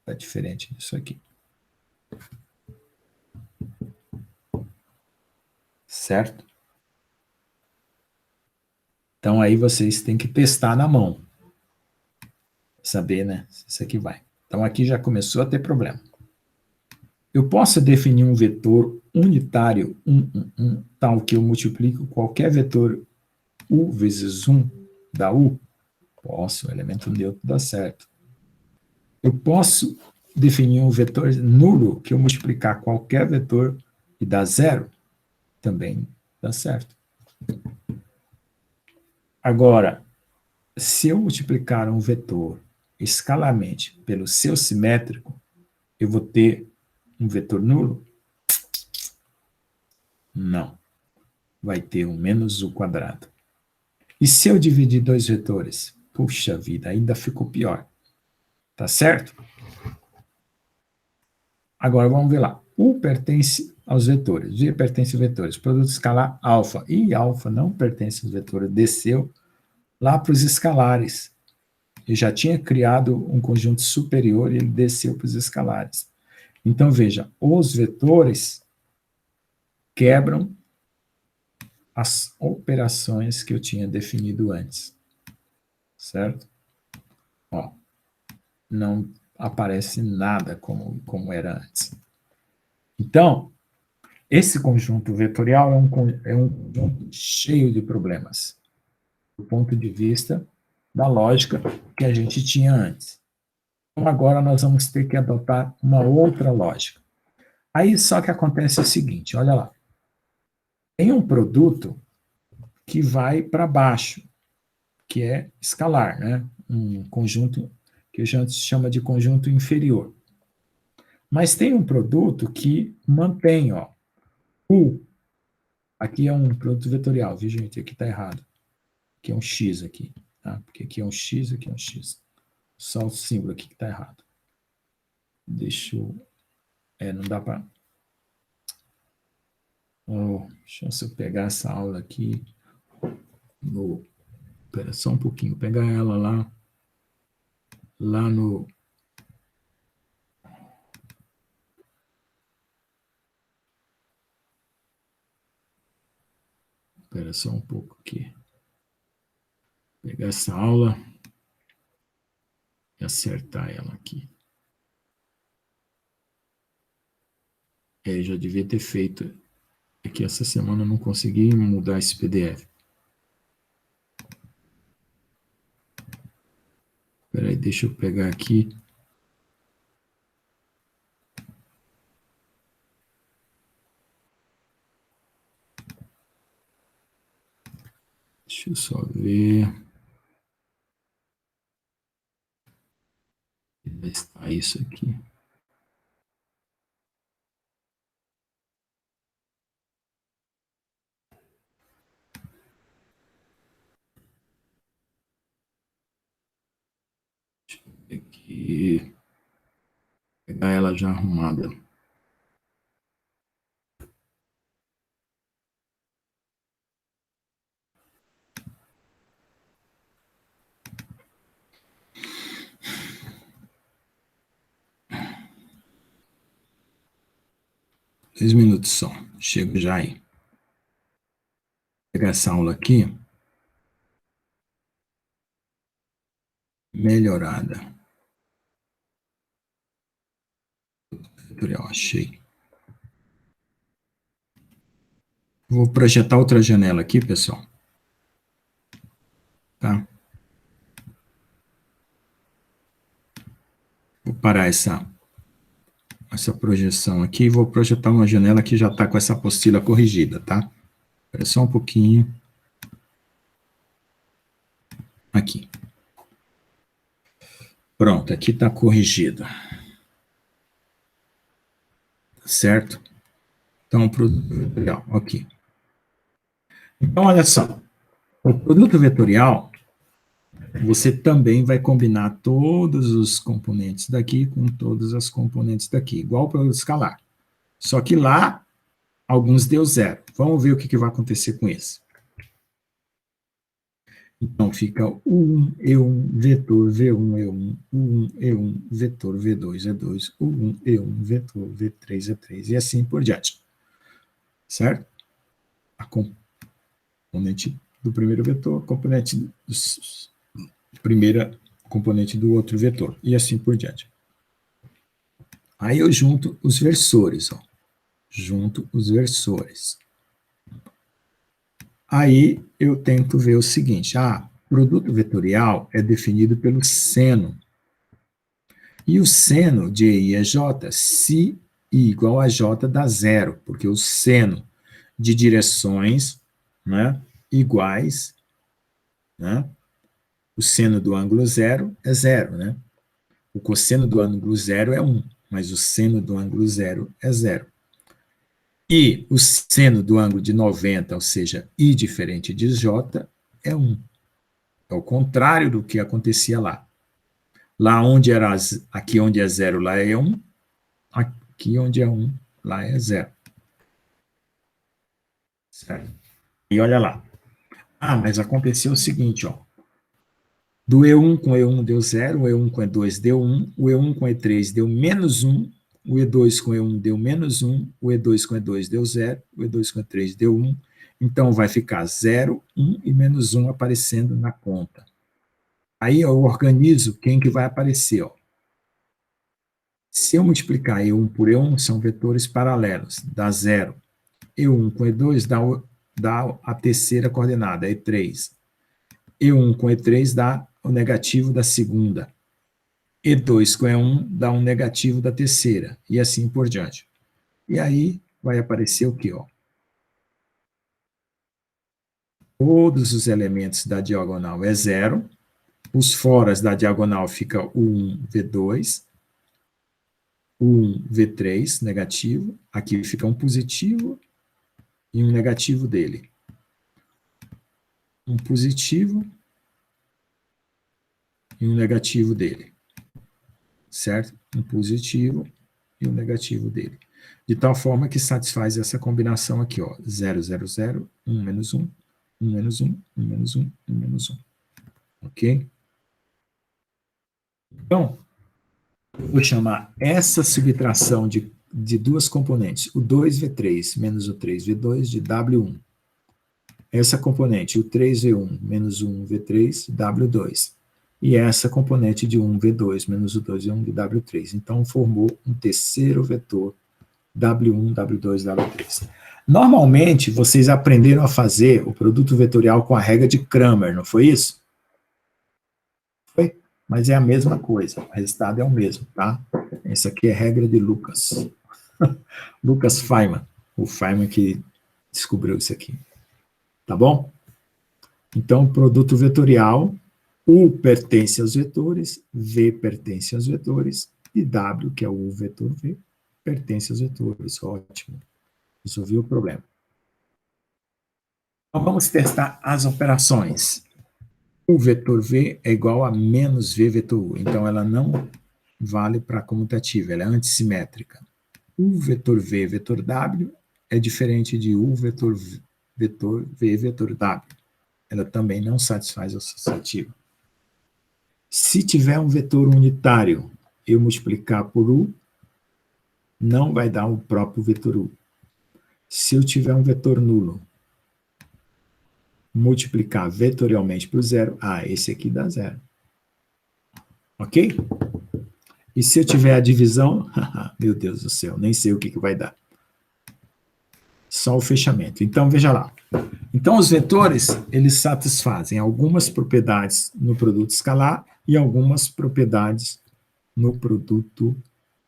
é diferente disso aqui. Certo? Então aí vocês têm que testar na mão. Saber, né? Se isso aqui vai. Então aqui já começou a ter problema. Eu posso definir um vetor unitário 1, tal que eu multiplico qualquer vetor U vezes 1 da U? Posso, o elemento neutro dá certo. Eu posso definir um vetor nulo que eu multiplicar qualquer vetor e dá zero? Também dá certo. Agora, se eu multiplicar um vetor escalarmente pelo seu simétrico, eu vou ter um vetor nulo? Não. Vai ter um menos u quadrado. E se eu dividir dois vetores? Puxa vida, ainda ficou pior. Tá certo? Agora vamos ver lá. U pertence aos vetores, V pertence aos vetores, produto escalar alfa. E alfa não pertence aos vetores, desceu lá para os escalares. Eu já tinha criado um conjunto superior e ele desceu para os escalares. Então, veja, os vetores quebram as operações que eu tinha definido antes. Certo? Ó, não aparece nada como era antes. Então, esse conjunto vetorial é um conjunto cheio de problemas, do ponto de vista da lógica que a gente tinha antes. Então, agora nós vamos ter que adotar uma outra lógica. Aí só que acontece o seguinte, olha lá. Tem um produto que vai para baixo, que é escalar, né? Um conjunto que a gente chama de conjunto inferior. Mas tem um produto que mantém, ó, U. Aqui é um produto vetorial, viu, gente? Aqui está errado. Aqui é um X aqui, tá? Porque aqui é um X, aqui é um X. Só o símbolo aqui que está errado. Deixa eu... não dá para... deixa eu pegar essa aula aqui. Espera só um pouquinho. Pegar ela lá no... Espera só um pouco aqui. Pegar essa aula e acertar ela aqui. Eu já devia ter feito. É que essa semana eu não consegui mudar esse PDF. Espera aí, deixa eu pegar aqui. Deixa eu só ver. Onde está isso aqui? Aqui. Pegar ela já arrumada. 2 minutos só. Chego já aí. Vou pegar essa aula aqui. Melhorada. Tutorial, achei. Vou projetar outra janela aqui, pessoal. Tá? Vou parar essa projeção aqui e vou projetar uma janela que já está com essa apostila corrigida, tá? Espera só um pouquinho. Aqui. Pronto, aqui está corrigido. Certo? Então, produto vetorial, ok. Então, olha só. O produto vetorial, você também vai combinar todos os componentes daqui com todas as componentes daqui, igual o produto escalar. Só que lá, alguns deu zero. Vamos ver o que vai acontecer com esse. Então, fica U1, E1, vetor, V1, E1, U1, E1, vetor, V2, E2, U1, E1, vetor, V3, E3, e assim por diante. Certo? A componente do primeiro vetor, componente primeira componente do outro vetor, e assim por diante. Aí eu junto os versores, ó. Junto os versores. Aí eu tento ver o seguinte, produto vetorial é definido pelo seno. E o seno de E é J, se I igual a J dá zero, porque o seno de direções, né, iguais, né, o seno do ângulo zero é zero, né? O cosseno do ângulo zero é 1, mas o seno do ângulo zero é zero. E o seno do ângulo de 90, ou seja, I diferente de J, é 1. É o contrário do que acontecia lá. Lá onde era, aqui onde é 0, lá é 1. Aqui onde é 1, lá é 0. Certo? E olha lá. Mas aconteceu o seguinte, ó. Do E1 com E1 deu 0, o E1 com E2 deu 1, o E1 com E3 deu menos 1, o E2 com E1 deu menos 1, o E2 com E2 deu 0, o E2 com E3 deu 1, então vai ficar 0, 1 e menos 1 aparecendo na conta. Aí eu organizo quem que vai aparecer, ó. Se eu multiplicar E1 por E1, são vetores paralelos, dá 0. E1 com E2 dá a terceira coordenada, E3. E1 com E3 dá o negativo da segunda. E2 com E1 dá um negativo da terceira, e assim por diante. E aí vai aparecer o quê? Ó? Todos os elementos da diagonal é 0, os foras da diagonal fica U1, V2, U1, V3, negativo, aqui fica um positivo e um negativo dele. Um positivo e um negativo dele. Certo? Um positivo e um negativo dele. De tal forma que satisfaz essa combinação aqui, ó. 0, 0, 0, 1 menos 1, 1 menos 1, 1 menos 1, 1 menos 1. Ok? Então, eu vou chamar essa subtração de duas componentes, o 2V3 menos o 3V2, de W1. Essa componente, o 3V1 menos o 1V3, W2. E essa componente de 1V2 menos o 2V1 de W3. Então, formou um terceiro vetor, W1, W2, W3. Normalmente, vocês aprenderam a fazer o produto vetorial com a regra de Cramer, não foi isso? Foi? Mas é a mesma coisa, o resultado é o mesmo, tá? Essa aqui é a regra de Lucas. Lucas Feynman, o Feynman que descobriu isso aqui. Tá bom? Então, o produto vetorial, U pertence aos vetores, V pertence aos vetores, e W, que é o vetor V, pertence aos vetores. Ótimo. Resolvi o problema. Então, vamos testar as operações. O vetor V é igual a menos V vetor U. Então, ela não vale para comutativa, ela é antissimétrica. O vetor V vetor W é diferente de U vetor V vetor W. Ela também não satisfaz a associativa. Se tiver um vetor unitário, eu multiplicar por U, não vai dar o próprio vetor U. Se eu tiver um vetor nulo, multiplicar vetorialmente por zero, esse aqui dá zero. Ok? E se eu tiver a divisão, meu Deus do céu, nem sei o que vai dar. Só o fechamento. Então, veja lá. Então, os vetores, eles satisfazem algumas propriedades no produto escalar e algumas propriedades no produto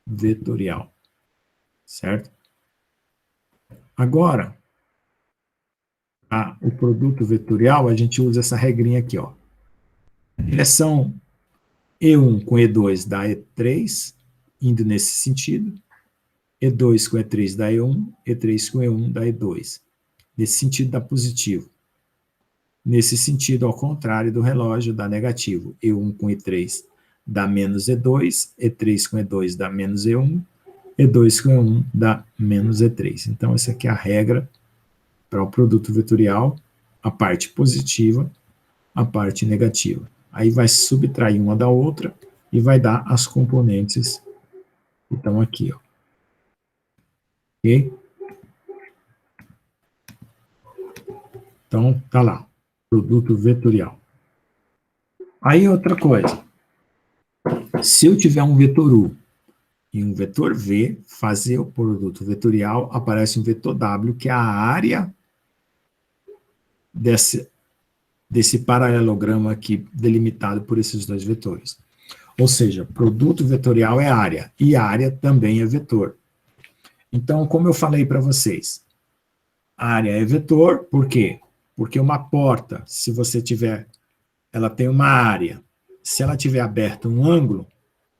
vetorial. Certo? Agora, o produto vetorial, a gente usa essa regrinha aqui, ó. Direção E1 com E2 dá E3, indo nesse sentido. E2 com E3 dá E1, E3 com E1 dá E2. Nesse sentido dá positivo. Nesse sentido, ao contrário do relógio, dá negativo. E1 com E3 dá menos E2, E3 com E2 dá menos E1, E2 com E1 dá menos E3. Então, essa aqui é a regra para o produto vetorial, a parte positiva, a parte negativa. Aí vai subtrair uma da outra e vai dar as componentes que estão aqui, ó. Ok? Então, tá lá, produto vetorial. Aí outra coisa, se eu tiver um vetor U e um vetor V, fazer o produto vetorial, aparece um vetor W, que é a área desse paralelograma aqui, delimitado por esses dois vetores. Ou seja, produto vetorial é área, e área também é vetor. Então, como eu falei para vocês, área é vetor, por quê? Porque uma porta, se você tiver, ela tem uma área, se ela tiver aberta um ângulo,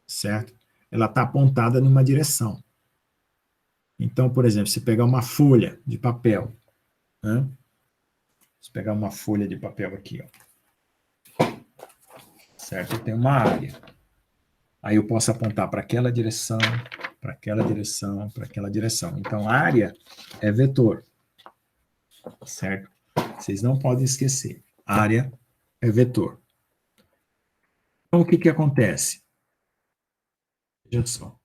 certo? Ela está apontada numa direção. Então, por exemplo, se pegar uma folha de papel, né? Se pegar uma folha de papel aqui, ó, certo? Eu tenho uma área. Aí eu posso apontar para aquela direção, para aquela direção, para aquela direção. Então, área é vetor, certo? Vocês não podem esquecer. Área é vetor. Então, o que que acontece? Veja só.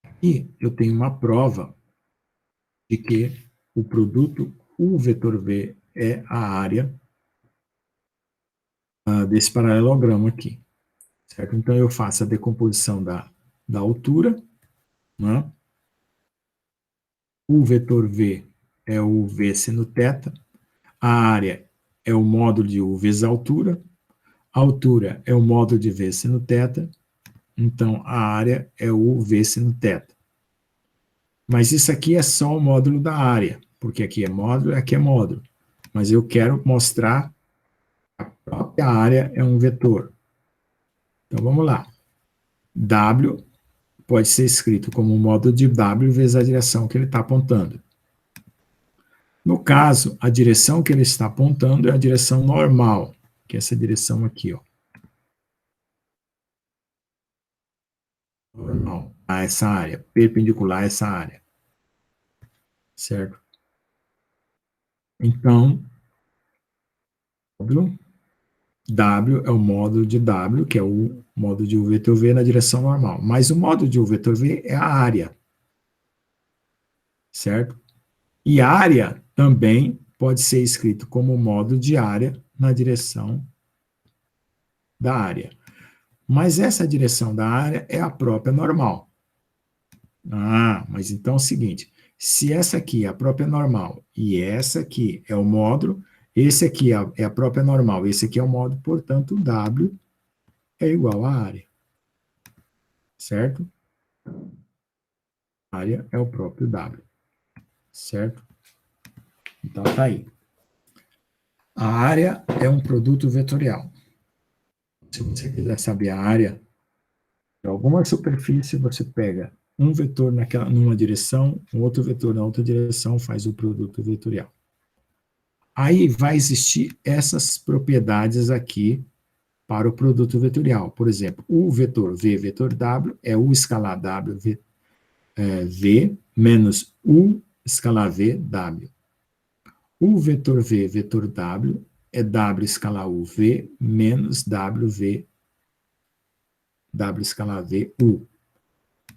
Aqui eu tenho uma prova de que o produto U vetor V é a área desse paralelogramo aqui. Certo? Então, eu faço a decomposição da altura, né? O vetor V é o V seno θ, a área é o módulo de U vezes a altura é o módulo de V seno θ, então a área é o V seno θ. Mas isso aqui é só o módulo da área, porque aqui é módulo e aqui é módulo. Mas eu quero mostrar a própria área é um vetor. Então, vamos lá. W pode ser escrito como o módulo de W vezes a direção que ele está apontando. No caso, a direção que ele está apontando é a direção normal, que é essa direção aqui, ó. Normal a essa área, perpendicular a essa área. Certo? Então, módulo W é o módulo de W, que é o módulo de U vetor V na direção normal. Mas o módulo de U vetor V é a área. Certo? E área também pode ser escrito como módulo de área na direção da área. Mas essa direção da área é a própria normal. Mas então é o seguinte, se essa aqui é a própria normal e essa aqui é o módulo, esse aqui é a própria normal, esse aqui é o módulo, portanto, W é igual à área. Certo? A área é o próprio W. Certo? Então, tá aí. A área é um produto vetorial. Se você quiser saber a área de alguma superfície, você pega um vetor numa direção, um outro vetor na outra direção, faz o produto vetorial. Aí vai existir essas propriedades aqui para o produto vetorial. Por exemplo, o vetor V vetor W é U escalar W V menos U escalar V W. O vetor V vetor W é W escalar U V menos W V W escalar V U.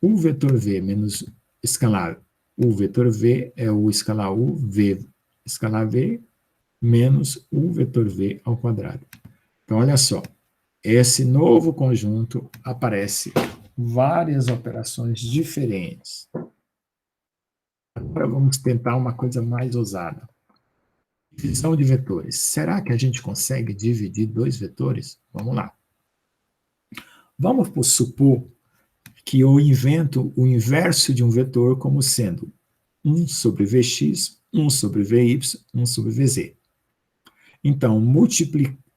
O vetor V menos escalar U vetor V é U escalar U, V escalar V, menos U vetor V ao quadrado. Então, olha só, esse novo conjunto aparece várias operações diferentes. Agora vamos tentar uma coisa mais ousada. Divisão de vetores. Será que a gente consegue dividir dois vetores? Vamos lá. Vamos supor que eu invento o inverso de um vetor como sendo 1 sobre Vx, 1 sobre Vy, 1 sobre Vz. Então,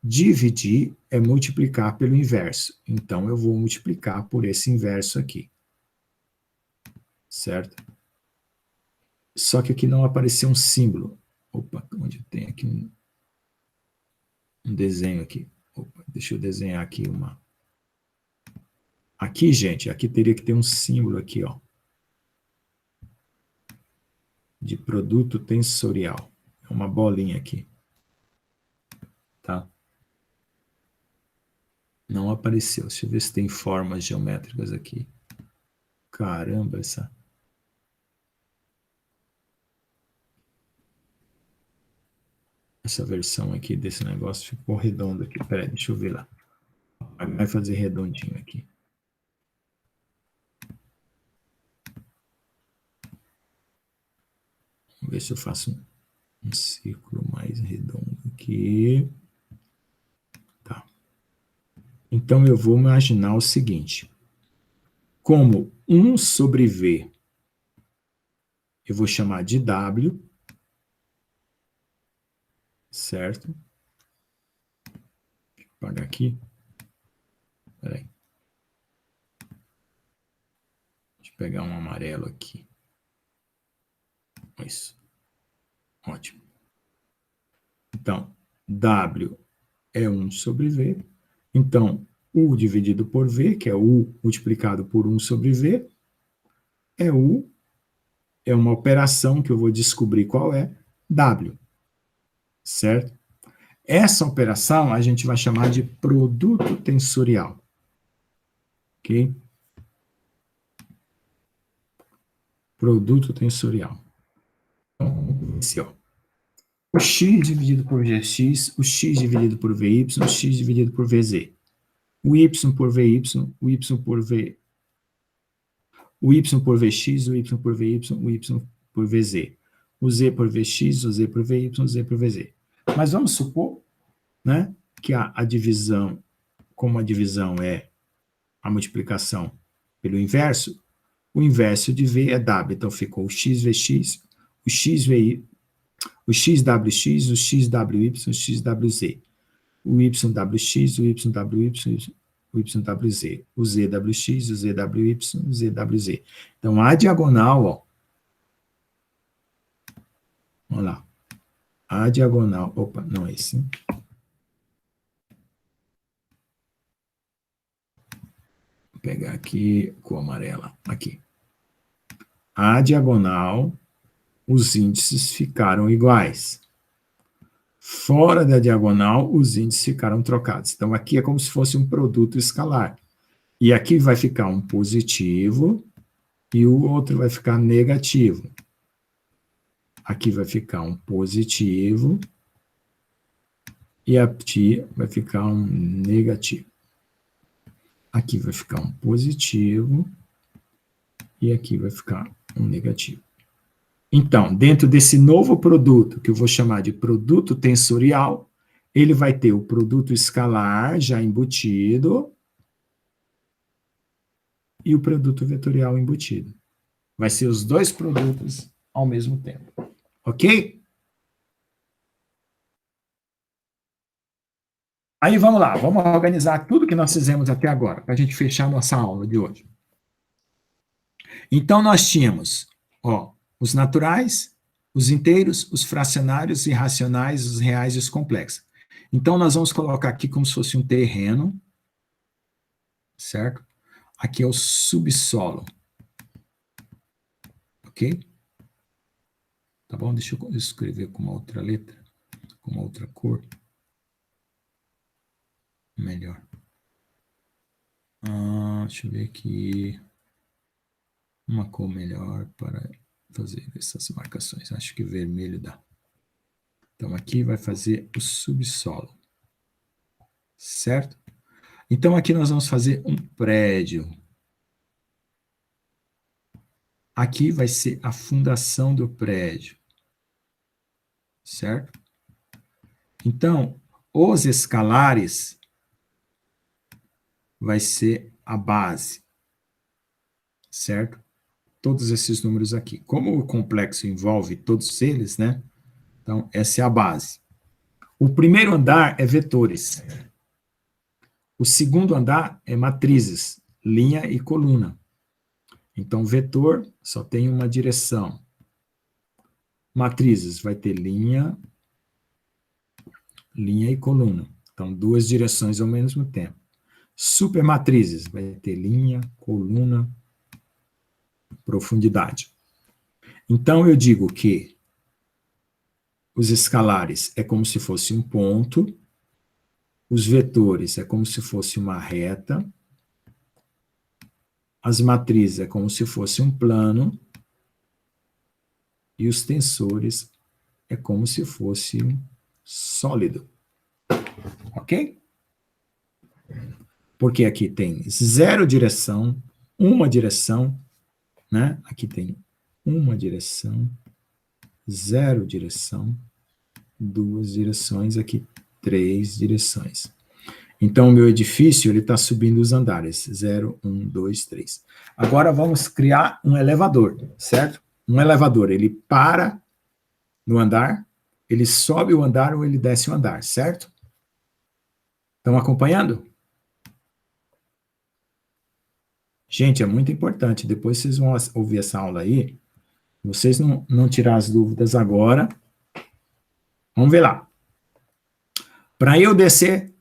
dividir é multiplicar pelo inverso. Então, eu vou multiplicar por esse inverso aqui. Certo? Só que aqui não apareceu um símbolo. Opa, onde tem aqui um desenho aqui. Opa, deixa eu desenhar aqui uma... Aqui, gente, aqui teria que ter um símbolo aqui, ó. De produto tensorial. É uma bolinha aqui. Tá? Não apareceu. Deixa eu ver se tem formas geométricas aqui. Caramba, essa versão aqui desse negócio ficou redonda aqui. Peraí, deixa eu ver lá. Vai fazer redondinho aqui. Vamos ver se eu faço um círculo mais redondo aqui. Tá. Então, eu vou imaginar o seguinte. Como 1 sobre V, eu vou chamar de W, certo? Deixa eu apagar aqui. Peraí. Deixa eu pegar um amarelo aqui. Isso. Ótimo. Então, W é 1 sobre V. Então, U dividido por V, que é U multiplicado por 1 sobre V, é U, é uma operação que eu vou descobrir qual é, W. Certo? Essa operação a gente vai chamar de produto tensorial. Ok? Produto tensorial. Então, esse, ó. O x dividido por Vx, o x dividido por Vy, o x dividido por Vz. O y por Vy, o y por V, o y por Vx, o y por Vy, o y por Vz. O z por Vx, o z por Vy, o z por Vz. Mas vamos supor, né, que a divisão, como a divisão é a multiplicação pelo inverso, o inverso de V é W. Então, ficou o xVx, o xVy, o xWx, o xWy, o xWz. O YWx, o YWy, o YWz. O ZWx, o ZWy, o ZWz. Então, a diagonal, ó. Vamos lá. A diagonal, opa, não é esse. Vou pegar aqui com amarela, aqui. A diagonal, os índices ficaram iguais. Fora da diagonal, os índices ficaram trocados. Então, aqui é como se fosse um produto escalar. E aqui vai ficar um positivo e o outro vai ficar negativo. Aqui vai ficar um positivo e aqui vai ficar um negativo. Aqui vai ficar um positivo e aqui vai ficar um negativo. Então, dentro desse novo produto, que eu vou chamar de produto tensorial, ele vai ter o produto escalar já embutido e o produto vetorial embutido. Vai ser os dois produtos ao mesmo tempo. Ok? Aí vamos lá, vamos organizar tudo que nós fizemos até agora, para a gente fechar nossa aula de hoje. Então, nós tínhamos, ó, os naturais, os inteiros, os fracionários, os irracionais, os reais e os complexos. Então, nós vamos colocar aqui como se fosse um terreno, certo? Aqui é o subsolo. Ok? Tá bom? Deixa eu escrever com uma outra letra, com uma outra cor. Melhor. Deixa eu ver aqui. Uma cor melhor para fazer essas marcações. Acho que vermelho dá. Então, aqui vai fazer o subsolo. Certo? Então, aqui nós vamos fazer um prédio. Aqui vai ser a fundação do prédio. Certo? Então, os escalares vai ser a base. Certo? Todos esses números aqui. Como o complexo envolve todos eles, né? Então, essa é a base. O primeiro andar é vetores. O segundo andar é matrizes, linha e coluna. Então, vetor só tem uma direção. Matrizes vai ter linha e coluna. Então, duas direções ao mesmo tempo. Supermatrizes vai ter linha, coluna, profundidade. Então, eu digo que os escalares é como se fosse um ponto, os vetores é como se fosse uma reta, as matrizes é como se fosse um plano, e os tensores é como se fosse um sólido. Ok? Porque aqui tem zero direção, uma direção, né? Aqui tem uma direção, zero direção, duas direções, aqui três direções. Então, o meu edifício ele está subindo os andares, 0, 1, 2, 3. Agora, vamos criar um elevador, certo? Um elevador, ele para no andar, ele sobe o andar ou ele desce o andar, certo? Estão acompanhando? Gente, é muito importante. Depois vocês vão ouvir essa aula aí. Vocês não tirar as dúvidas agora. Vamos ver lá. Para eu descer,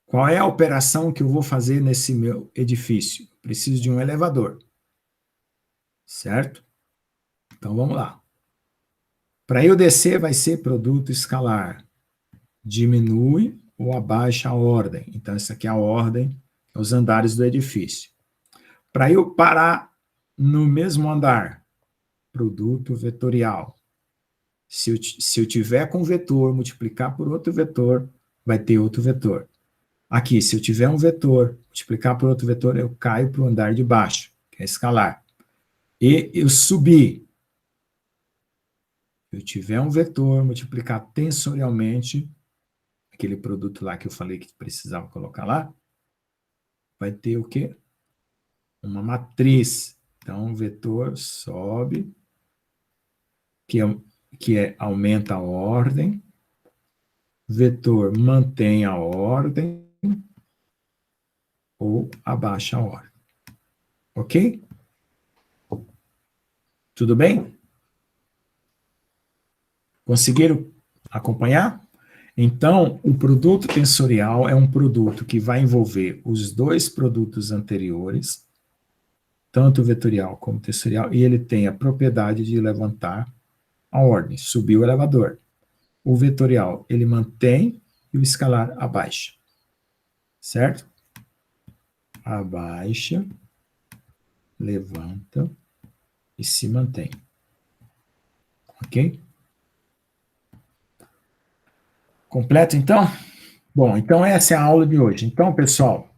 qual é a operação que eu vou fazer nesse meu edifício? Preciso de um elevador. Certo? Então, vamos lá. Para eu descer, vai ser produto escalar. Diminui ou abaixa a ordem. Então, essa aqui é a ordem, os andares do edifício. Para eu parar no mesmo andar, produto vetorial. Se eu tiver com vetor, multiplicar por outro vetor, vai ter outro vetor. Aqui, se eu tiver um vetor, multiplicar por outro vetor, eu caio para o andar de baixo, que é escalar. E eu subir. Se eu tiver um vetor, multiplicar tensorialmente, aquele produto lá que eu falei que precisava colocar lá, vai ter o quê? Uma matriz. Então, o vetor sobe, aumenta a ordem, vetor mantém a ordem, ou abaixa a ordem. Ok? Tudo bem? Conseguiram acompanhar? Então, o produto tensorial é um produto que vai envolver os dois produtos anteriores, tanto o vetorial como o tensorial, e ele tem a propriedade de levantar a ordem, subir o elevador. O vetorial, ele mantém e o escalar abaixa. Certo? Abaixa, levanta e se mantém. Ok? Completo, então? Bom, então essa é a aula de hoje. Então, pessoal,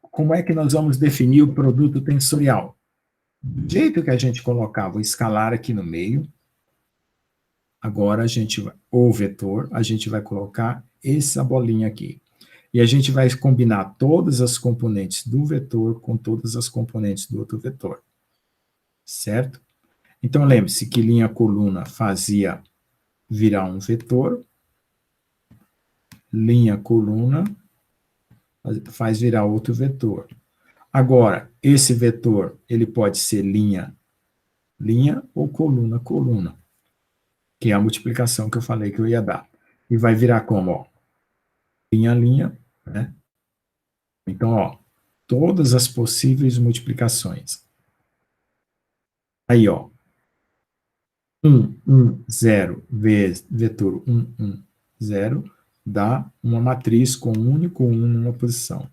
como é que nós vamos definir o produto tensorial? Do jeito que a gente colocava o escalar aqui no meio, agora a gente vai, o vetor, a gente vai colocar essa bolinha aqui. E a gente vai combinar todas as componentes do vetor com todas as componentes do outro vetor. Certo? Então, lembre-se que linha coluna fazia virar um vetor, linha coluna faz virar outro vetor. Agora, esse vetor, ele pode ser linha ou coluna, que é a multiplicação que eu falei que eu ia dar. E vai virar como? Ó, linha, né? Então, ó, todas as possíveis multiplicações. Aí, ó, 1, 1, 0, vezes vetor 1, 1, 0, dá uma matriz com um único 1 numa posição.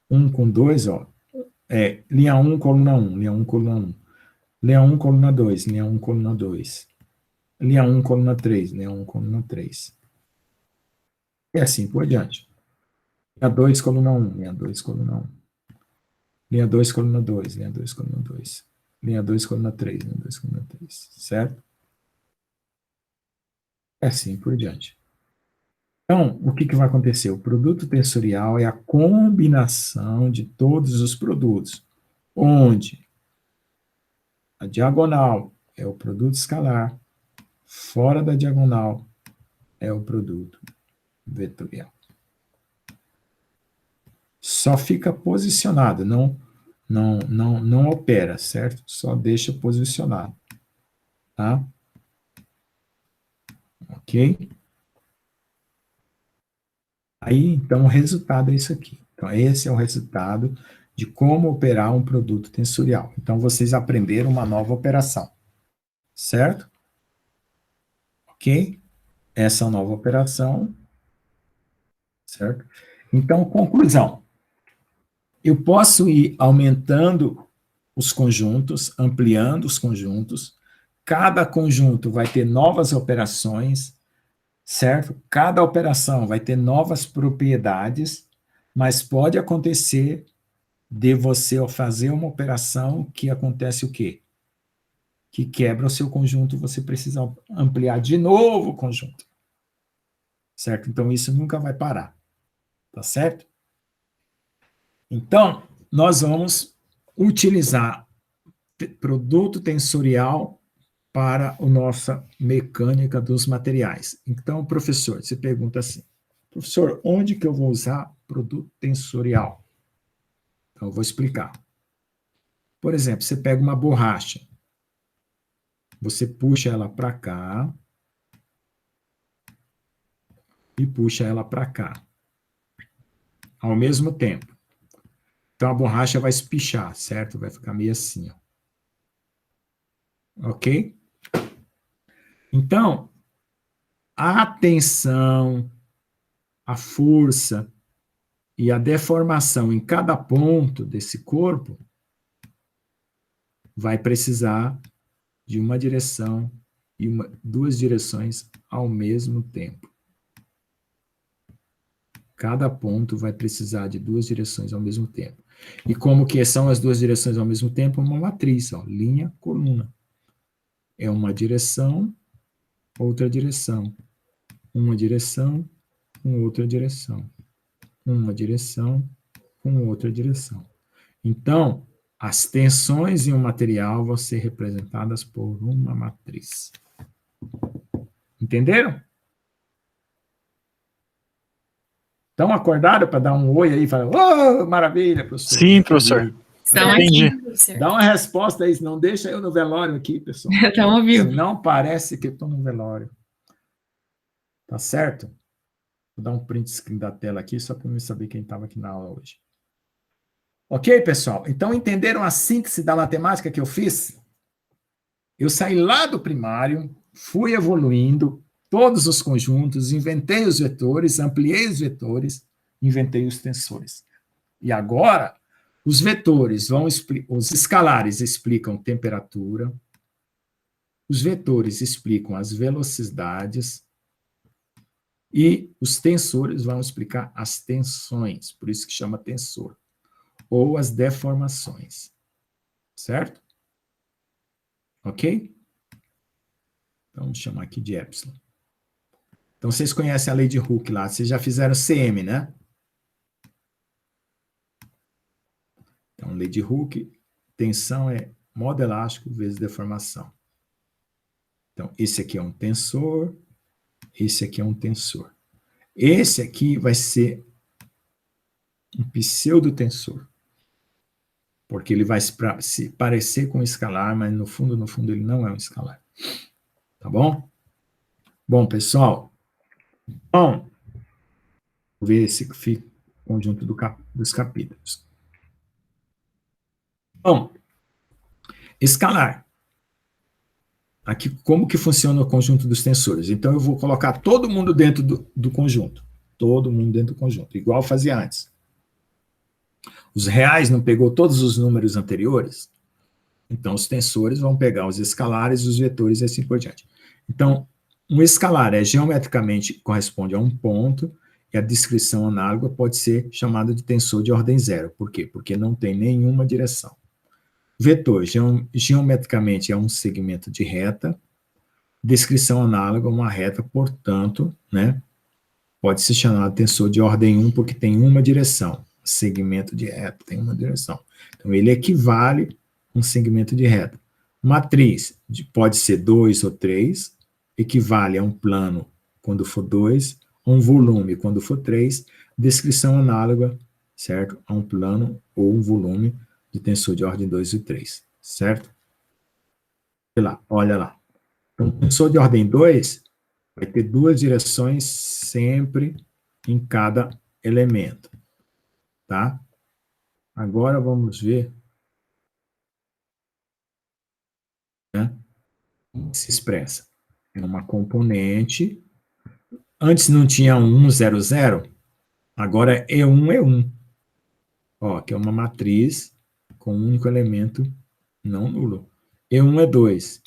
1 com 2, ó, linha 1, coluna 1, linha 1, coluna 1. Linha 1, coluna 2, linha 1, coluna 2. Linha 1, coluna 3, linha 1, coluna 3. E assim por diante. Linha 2, coluna 1, linha 2, coluna 1. Linha 2, coluna 2, linha 2, coluna 2. Linha 2, coluna 3, linha 2, coluna 3. Certo? E assim por diante. Então, o que vai acontecer? O produto tensorial é a combinação de todos os produtos, onde a diagonal é o produto escalar, fora da diagonal é o produto vetorial. Só fica posicionado, não opera, certo? Só deixa posicionado. Tá? Ok? Aí, então, o resultado é isso aqui. Então, esse é o resultado de como operar um produto tensorial. Então, vocês aprenderam uma nova operação. Certo? Ok? Essa nova operação. Certo? Então, conclusão. Eu posso ir aumentando os conjuntos, ampliando os conjuntos. Cada conjunto vai ter novas operações, certo? Cada operação vai ter novas propriedades, mas pode acontecer de você fazer uma operação que acontece o quê? Que quebra o seu conjunto, você precisa ampliar de novo o conjunto. Certo? Então, isso nunca vai parar. Tá certo? Então, nós vamos utilizar produto tensorial para a nossa mecânica dos materiais. Então, professor, você pergunta assim, professor, onde que eu vou usar produto tensorial? Então, eu vou explicar. Por exemplo, você pega uma borracha, você puxa ela para cá e puxa ela para cá, ao mesmo tempo. Então, a borracha vai espichar, certo? Vai ficar meio assim, ó. Ok? Então, a tensão, a força e a deformação em cada ponto desse corpo vai precisar de uma direção e duas direções ao mesmo tempo. Cada ponto vai precisar de duas direções ao mesmo tempo. E como que são as duas direções ao mesmo tempo? Uma matriz, ó, linha, coluna. É uma direção, outra direção. Uma direção, com outra direção. Uma direção, com outra direção. Então, as tensões em um material vão ser representadas por uma matriz. Entenderam? Estão acordados para dar um oi aí e falar, oh, maravilha, professor. Sim, professor. Estão Entendi. aqui, professor. Dá uma resposta aí, não deixa eu no velório aqui, pessoal. Estão ouvindo. Não parece que eu estou no velório. Tá certo? Vou dar um print screen da tela aqui, só para eu saber quem estava aqui na aula hoje. Ok, pessoal? Então, entenderam a síntese da matemática que eu fiz? Eu saí lá do primário, fui evoluindo todos os conjuntos, inventei os vetores, ampliei os vetores, inventei os tensores. E agora, os vetores os escalares explicam temperatura, os vetores explicam as velocidades, e os tensores vão explicar as tensões, por isso que chama tensor, ou as deformações. Certo? Ok? Então, vamos chamar aqui de epsilon. Então, vocês conhecem a lei de Hooke lá, vocês já fizeram CM, né? Então, lei de Hooke, tensão é modo elástico vezes deformação. Então, esse aqui é um tensor, esse aqui é um tensor. Esse aqui vai ser um pseudotensor, porque ele vai se parecer com um escalar, mas no fundo ele não é um escalar. Tá bom? Bom, pessoal, então, vou ver esse conjunto dos capítulos. Bom, escalar. Aqui, como que funciona o conjunto dos tensores? Então, eu vou colocar todo mundo dentro do conjunto. Todo mundo dentro do conjunto, igual eu fazia antes. Os reais não pegou todos os números anteriores? Então, os tensores vão pegar os escalares, os vetores e assim por diante. Então, um escalar geometricamente corresponde a um ponto, e a descrição análoga pode ser chamada de tensor de ordem zero. Por quê? Porque não tem nenhuma direção. Vetor, geometricamente, é um segmento de reta. Descrição análoga, uma reta, portanto, né, pode ser chamado de tensor de ordem 1, porque tem uma direção. Segmento de reta tem uma direção. Então, ele equivale a um segmento de reta. Matriz, pode ser 2 ou 3, equivale a um plano quando for 2, a um volume quando for 3, descrição análoga, certo? A um plano ou um volume de tensor de ordem 2 e 3, certo? Olha lá. Então, tensor de ordem 2 vai ter duas direções sempre em cada elemento, tá? Agora vamos ver, né, como se expressa. É uma componente. Antes não tinha um 1, 0, 0. Agora é E1. Ó, que é uma matriz com um único elemento não nulo. E1 é 2.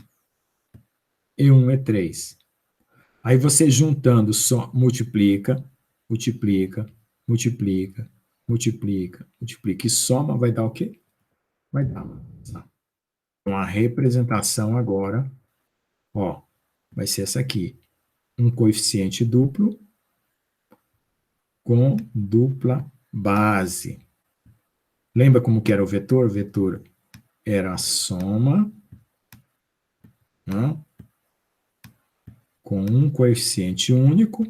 E1 é 3. Aí você juntando, só multiplica, multiplica, multiplica, multiplica, multiplica. E soma vai dar o quê? Vai dar. Então, a representação agora, ó, vai ser essa aqui. Um coeficiente duplo com dupla base. Lembra como que era o vetor? O vetor era a soma, né, com um coeficiente único,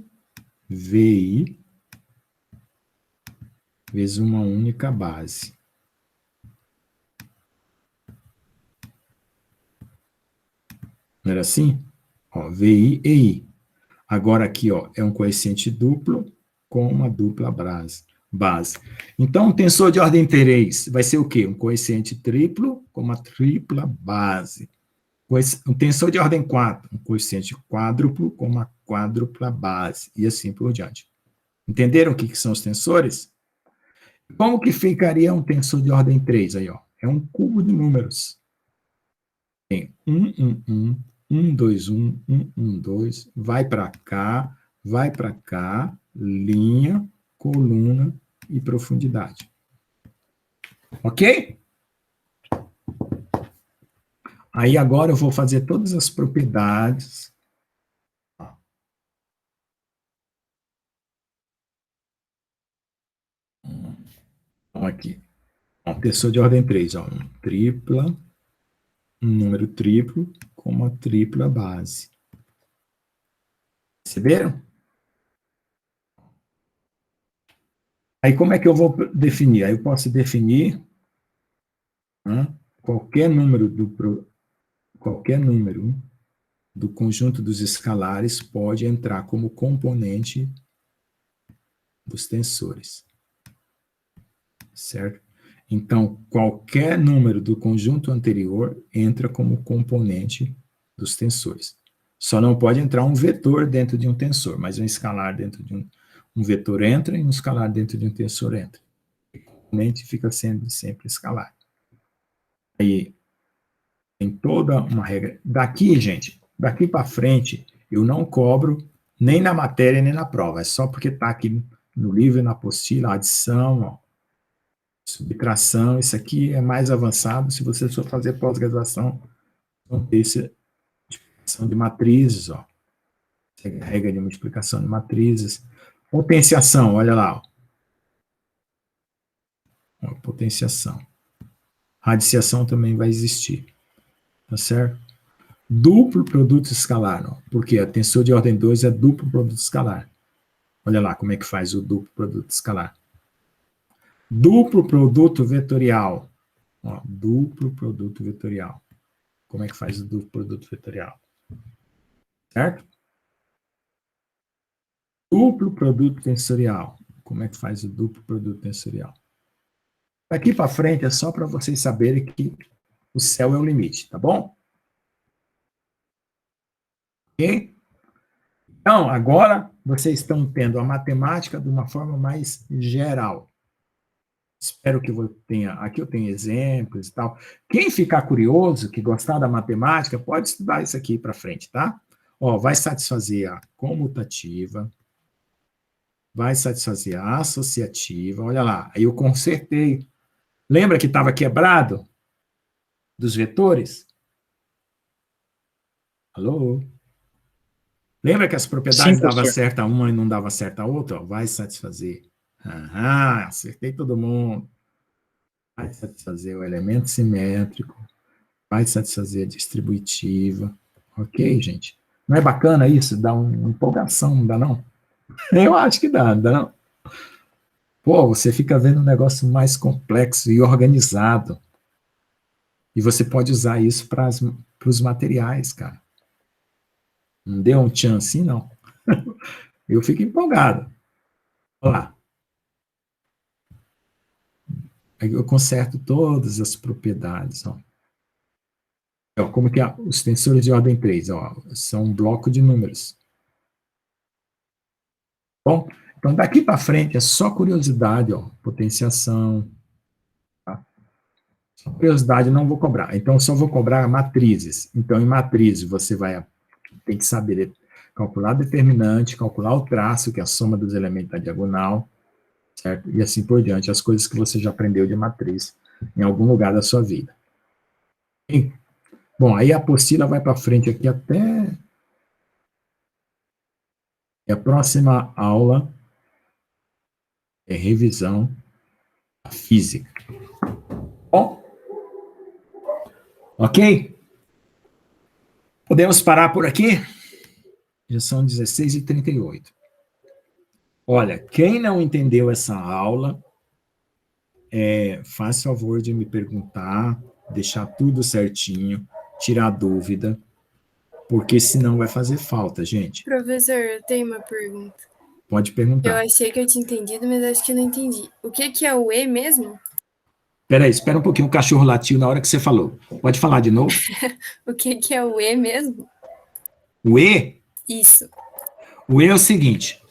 VI, vezes uma única base. Não era assim? Ó, VI e I. Agora aqui, ó, é um coeficiente duplo com uma dupla base. Então, um tensor de ordem 3 vai ser o quê? Um coeficiente triplo com uma tripla base. Um tensor de ordem 4, um coeficiente quádruplo com uma quádrupla base, e assim por diante. Entenderam o que são os tensores? Como que ficaria um tensor de ordem 3 aí, ó? É um cubo de números. Tem 1, 1, 1, 2, 1, 1, 1, 2, vai para cá, linha, coluna e profundidade. Ok? Aí agora eu vou fazer todas as propriedades. Aqui. Ó, tensor de ordem 3, ó, um número triplo com uma tripla base. Perceberam? Aí como é que eu vou definir? Aí eu posso definir, né, qualquer número do conjunto dos escalares pode entrar como componente dos tensores. Certo? Então, qualquer número do conjunto anterior entra como componente dos tensores. Só não pode entrar um vetor dentro de um tensor, mas um escalar dentro de um vetor entra e um escalar dentro de um tensor entra. O componente fica sendo sempre escalar. Aí, tem toda uma regra. Daqui, gente, daqui para frente, eu não cobro nem na matéria nem na prova. É só porque está aqui no livro e na apostila, adição, ó, subtração. Isso aqui é mais avançado. Se você for fazer pós-graduação, vão ter essa multiplicação de matrizes, ó. A regra de multiplicação de matrizes. Potenciação, olha lá, ó. Potenciação. Radiciação também vai existir. Tá certo? Duplo produto escalar, ó, porque a tensor de ordem 2 é duplo produto escalar. Olha lá como é que faz o duplo produto escalar. Duplo produto vetorial. Ó, duplo produto vetorial. Como é que faz o duplo produto vetorial? Certo? Duplo produto tensorial. Como é que faz o duplo produto tensorial? Daqui para frente é só para vocês saberem que o céu é o limite, tá bom? Ok? Então, agora vocês estão tendo a matemática de uma forma mais geral. Espero que você tenha. Aqui eu tenho exemplos e tal. Quem ficar curioso, que gostar da matemática, pode estudar isso aqui para frente, tá? Ó, vai satisfazer a comutativa, vai satisfazer a associativa. Olha lá, aí eu consertei. Lembra que estava quebrado dos vetores? Alô? Lembra que as propriedades Sim, davam professor. certo a uma e não dava certo a outra? Ó, vai satisfazer. Aham, acertei todo mundo. Vai satisfazer o elemento simétrico, vai satisfazer a distributiva. Ok, gente? Não é bacana isso? Dá uma empolgação, não dá não? Eu acho que dá, não dá não? Pô, você fica vendo um negócio mais complexo e organizado. E você pode usar isso para os materiais, cara. Não deu um tchan assim, não. Eu fico empolgado. Olha lá. Aí eu conserto todas as propriedades. Ó. Ó, como que é? Os tensores de ordem 3, ó, são um bloco de números. Bom, então daqui para frente é só curiosidade, ó, potenciação. Tá? Só curiosidade não vou cobrar. Então só vou cobrar matrizes. Então em matriz você tem que saber calcular determinante, calcular o traço, que é a soma dos elementos da diagonal, certo? E assim por diante, as coisas que você já aprendeu de matriz em algum lugar da sua vida. E, bom, aí a apostila vai para frente aqui até a próxima aula é revisão da física. Bom, ok? Podemos parar por aqui? Já são 16h38. Olha, quem não entendeu essa aula, faz favor de me perguntar, deixar tudo certinho, tirar dúvida, porque senão vai fazer falta, gente. Professor, eu tenho uma pergunta. Pode Eu perguntar. achei que eu tinha entendido, mas acho que não entendi. O que é o E mesmo? Peraí, espera um pouquinho, o cachorro latiu na hora que você falou. Pode falar de novo? O que é o E mesmo? O E? Isso. O E é o seguinte.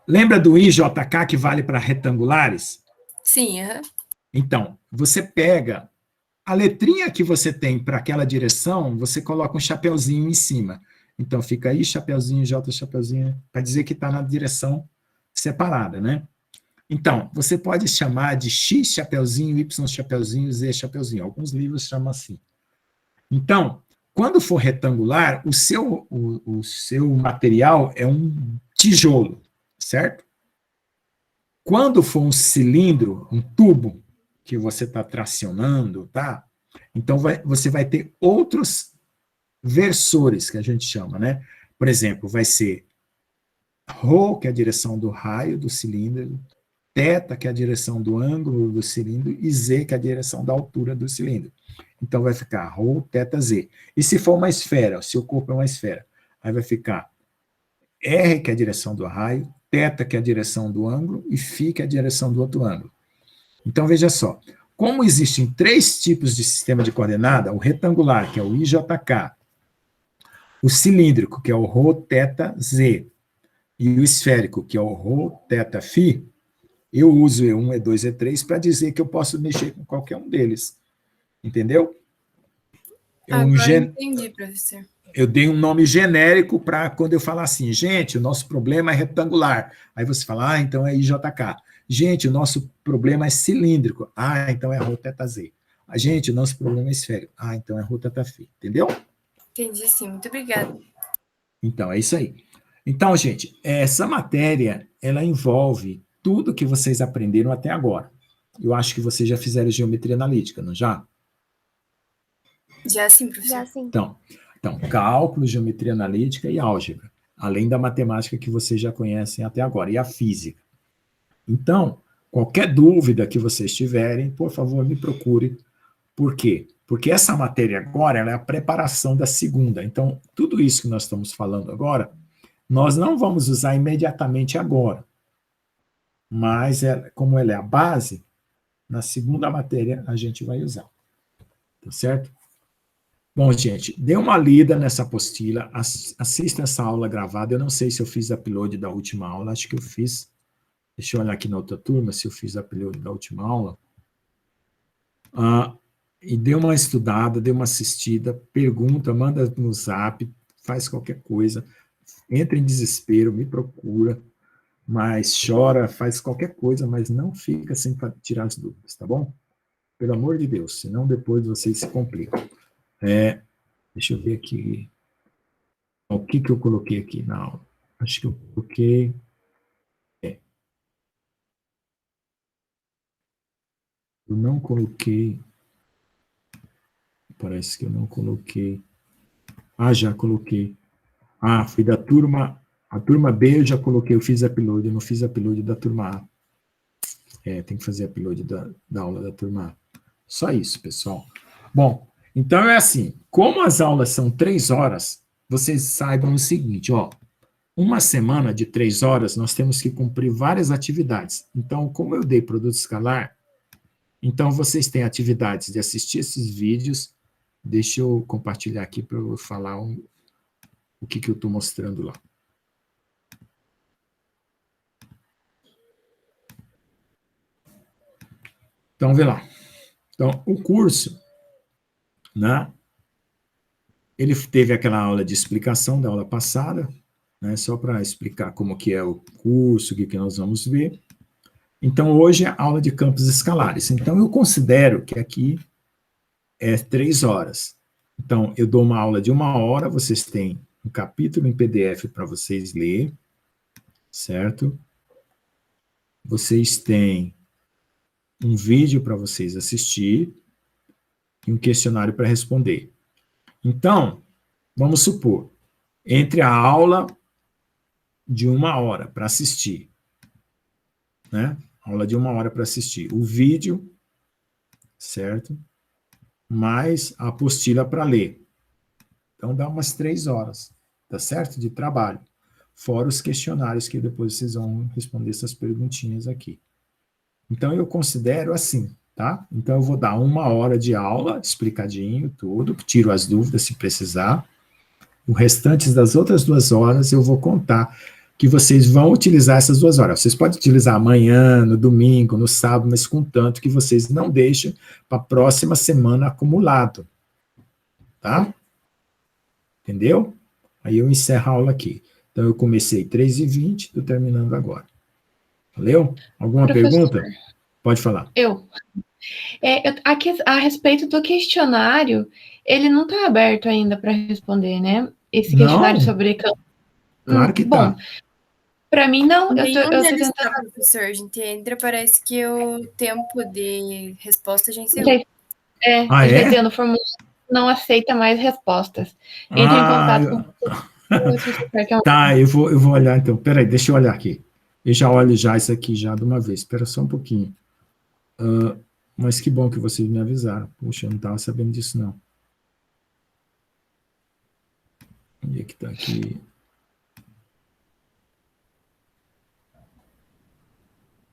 Lembra do IJK que vale para retangulares? Sim, aham. Então, você pega a letrinha que você tem para aquela direção, você coloca um chapeuzinho em cima. Então, fica I, chapeuzinho, J, chapeuzinho, para dizer que está na direção separada, né? Então, você pode chamar de X chapeuzinho, Y chapeuzinho, Z chapeuzinho. Alguns livros chamam assim. Então, quando for retangular, o seu material é um tijolo, certo? Quando for um cilindro, um tubo, que você está tracionando, tá? Então, você vai ter outros versores, que a gente chama, né? Por exemplo, vai ser ρ, que é a direção do raio do cilindro, θ, que é a direção do ângulo do cilindro, e z, que é a direção da altura do cilindro. Então, vai ficar ρ, θ, z. E se for uma esfera, se o corpo é uma esfera, aí vai ficar r, que é a direção do raio, θ, que é a direção do ângulo, e φ, que é a direção do outro ângulo. Então, veja só, como existem 3 tipos de sistema de coordenada, o retangular, que é o IJK, o cilíndrico, que é o ρ, θ, z, e o esférico, que é o ρ, θ, φ, eu uso E1, E2, E3 para dizer que eu posso mexer com qualquer um deles. Entendeu? Agora entendi, professor. Eu dei um nome genérico para quando eu falar assim, gente, o nosso problema é retangular. Aí você fala, então é IJK. Gente, o nosso problema é cilíndrico. Então é ρ, θ, z. Gente, o nosso problema é esférico. Então é ρ, θ, φ. Entendeu? Entendi sim, muito obrigada. Então, é isso aí. Então, gente, essa matéria, ela envolve tudo que vocês aprenderam até agora. Eu acho que vocês já fizeram geometria analítica, não já? Já sim, professor. Já sim. Então, cálculo, geometria analítica e álgebra, além da matemática que vocês já conhecem até agora, e a física. Então, qualquer dúvida que vocês tiverem, por favor, me procure. Por quê? Porque essa matéria agora ela é a preparação da segunda. Então, tudo isso que nós estamos falando agora, nós não vamos usar imediatamente agora. Mas, como ela é a base, na segunda matéria a gente vai usar. Tá certo? Bom, gente, dê uma lida nessa apostila, assista essa aula gravada. Eu não sei se eu fiz upload da última aula, acho que eu fiz. Deixa eu olhar aqui na outra turma, se eu fiz upload da última aula. E dê uma estudada, dê uma assistida, pergunta, manda no zap, faz qualquer coisa, entra em desespero, me procura, mas chora, faz qualquer coisa, mas não fica sem tirar as dúvidas, tá bom? Pelo amor de Deus, senão depois vocês se complicam. Deixa eu ver aqui o que eu coloquei aqui na aula. Acho que eu coloquei... Eu não coloquei... Parece que eu não coloquei... já coloquei. Fui da turma... A turma B eu já coloquei, eu fiz upload, eu não fiz upload da turma A. Tem que fazer upload da aula da turma A. Só isso, pessoal. Bom, então é assim, como as aulas são 3 horas, vocês saibam o seguinte, uma semana de 3 horas, nós temos que cumprir várias atividades. Então, como eu dei produto escalar, então vocês têm atividades de assistir esses vídeos. Deixa eu compartilhar aqui para eu falar o que eu estou mostrando lá. Então, vê lá. Então, o curso, né, ele teve aquela aula de explicação da aula passada, né, só para explicar como que é o curso, o que nós vamos ver. Então, hoje é a aula de campos escalares. Então, eu considero que aqui é 3 horas. Então, eu dou uma aula de 1 hora, vocês têm um capítulo em PDF para vocês ler, certo? Vocês têm um vídeo para vocês assistir e um questionário para responder. Então, vamos supor, entre a aula de 1 hora para assistir, né? Aula de 1 hora para assistir, o vídeo, certo? Mais a apostila para ler. Então, dá umas 3 horas, tá certo? De trabalho. Fora os questionários que depois vocês vão responder essas perguntinhas aqui. Então, eu considero assim, tá? Então, eu vou dar 1 hora de aula, explicadinho, tudo, tiro as dúvidas se precisar. O restante das outras 2 horas, eu vou contar que vocês vão utilizar essas 2 horas. Vocês podem utilizar amanhã, no domingo, no sábado, mas contanto que vocês não deixem para a próxima semana acumulado. Tá? Entendeu? Aí eu encerro a aula aqui. Então, eu comecei 3h20, estou terminando agora. Valeu? Alguma pergunta? Pode falar. A respeito do questionário, ele não está aberto ainda para responder, né? Esse questionário sobre... Claro que está. Para mim, não. Eu tô tentando... professor, a gente entra, parece que o tempo de resposta já encerrou. Está dizendo, o formulário não aceita mais respostas. Entre em contato com... Tá, eu vou olhar então. Peraí, deixa eu olhar aqui. Eu já olho já isso aqui já de uma vez. Espera só um pouquinho. Mas que bom que vocês me avisaram. Puxa, eu não estava sabendo disso, não. Onde é que está aqui?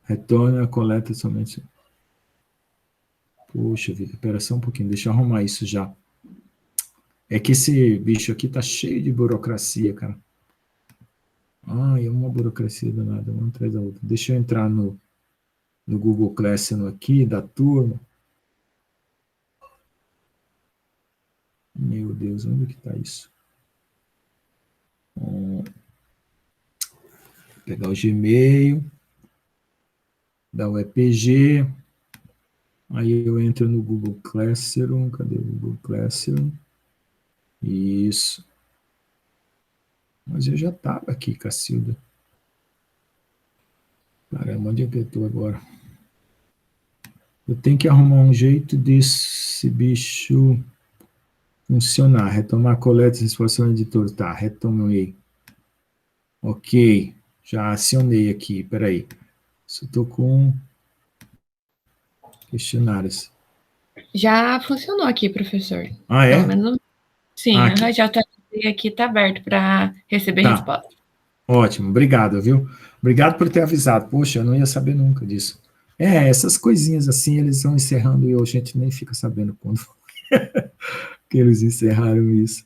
Retorna a coleta somente. Puxa vida, espera só um pouquinho. Deixa eu arrumar isso já. É que esse bicho aqui tá cheio de burocracia, cara. É uma burocracia danada, uma atrás da outra. Deixa eu entrar no Google Classroom aqui, da turma. Meu Deus, onde que tá isso? Vou pegar o Gmail, dar o EPG, aí eu entro no Google Classroom, cadê o Google Classroom? Isso. Mas eu já estava aqui, Cacilda. Caramba, onde é que eu estou agora? Eu tenho que arrumar um jeito desse bicho funcionar. Retomar a coleta de resposta do editor. Tá, retomei. Ok, já acionei aqui, peraí. Só estou com questionários. Já funcionou aqui, professor. É? Pelo menos... Sim, já está aqui, está aberto para receber resposta. Ótimo, obrigado, viu? Obrigado por ter avisado. Poxa, eu não ia saber nunca disso. Essas coisinhas assim, eles vão encerrando e a gente nem fica sabendo quando que eles encerraram isso.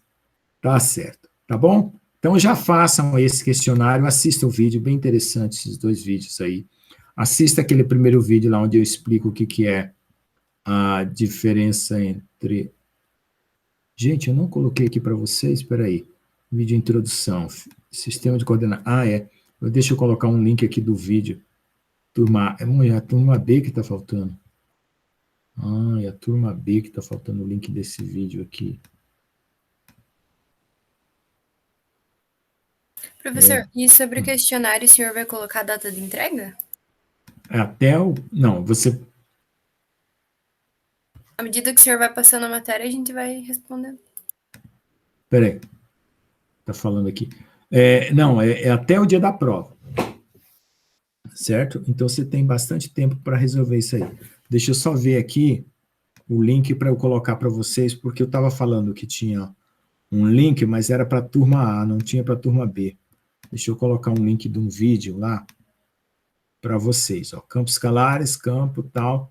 Tá certo, tá bom? Então já façam esse questionário, assistam o vídeo, bem interessante esses 2 vídeos aí. Assista aquele primeiro vídeo lá onde eu explico o que é a diferença entre... Gente, eu não coloquei aqui para vocês, espera aí. Vídeo introdução, sistema de coordenadas. Deixa eu colocar um link aqui do vídeo. É a turma B que está faltando. É a turma B que está faltando o link desse vídeo aqui. Professor, e sobre o questionário, o senhor vai colocar a data de entrega? Não, você... À medida que o senhor vai passando a matéria, a gente vai respondendo. Espera aí. Está falando aqui. Não, é até o dia da prova. Certo? Então, você tem bastante tempo para resolver isso aí. Deixa eu só ver aqui o link para eu colocar para vocês, porque eu estava falando que tinha um link, mas era para a turma A, não tinha para a turma B. Deixa eu colocar um link de um vídeo lá para vocês. Ó, campos escalares, campo, tal.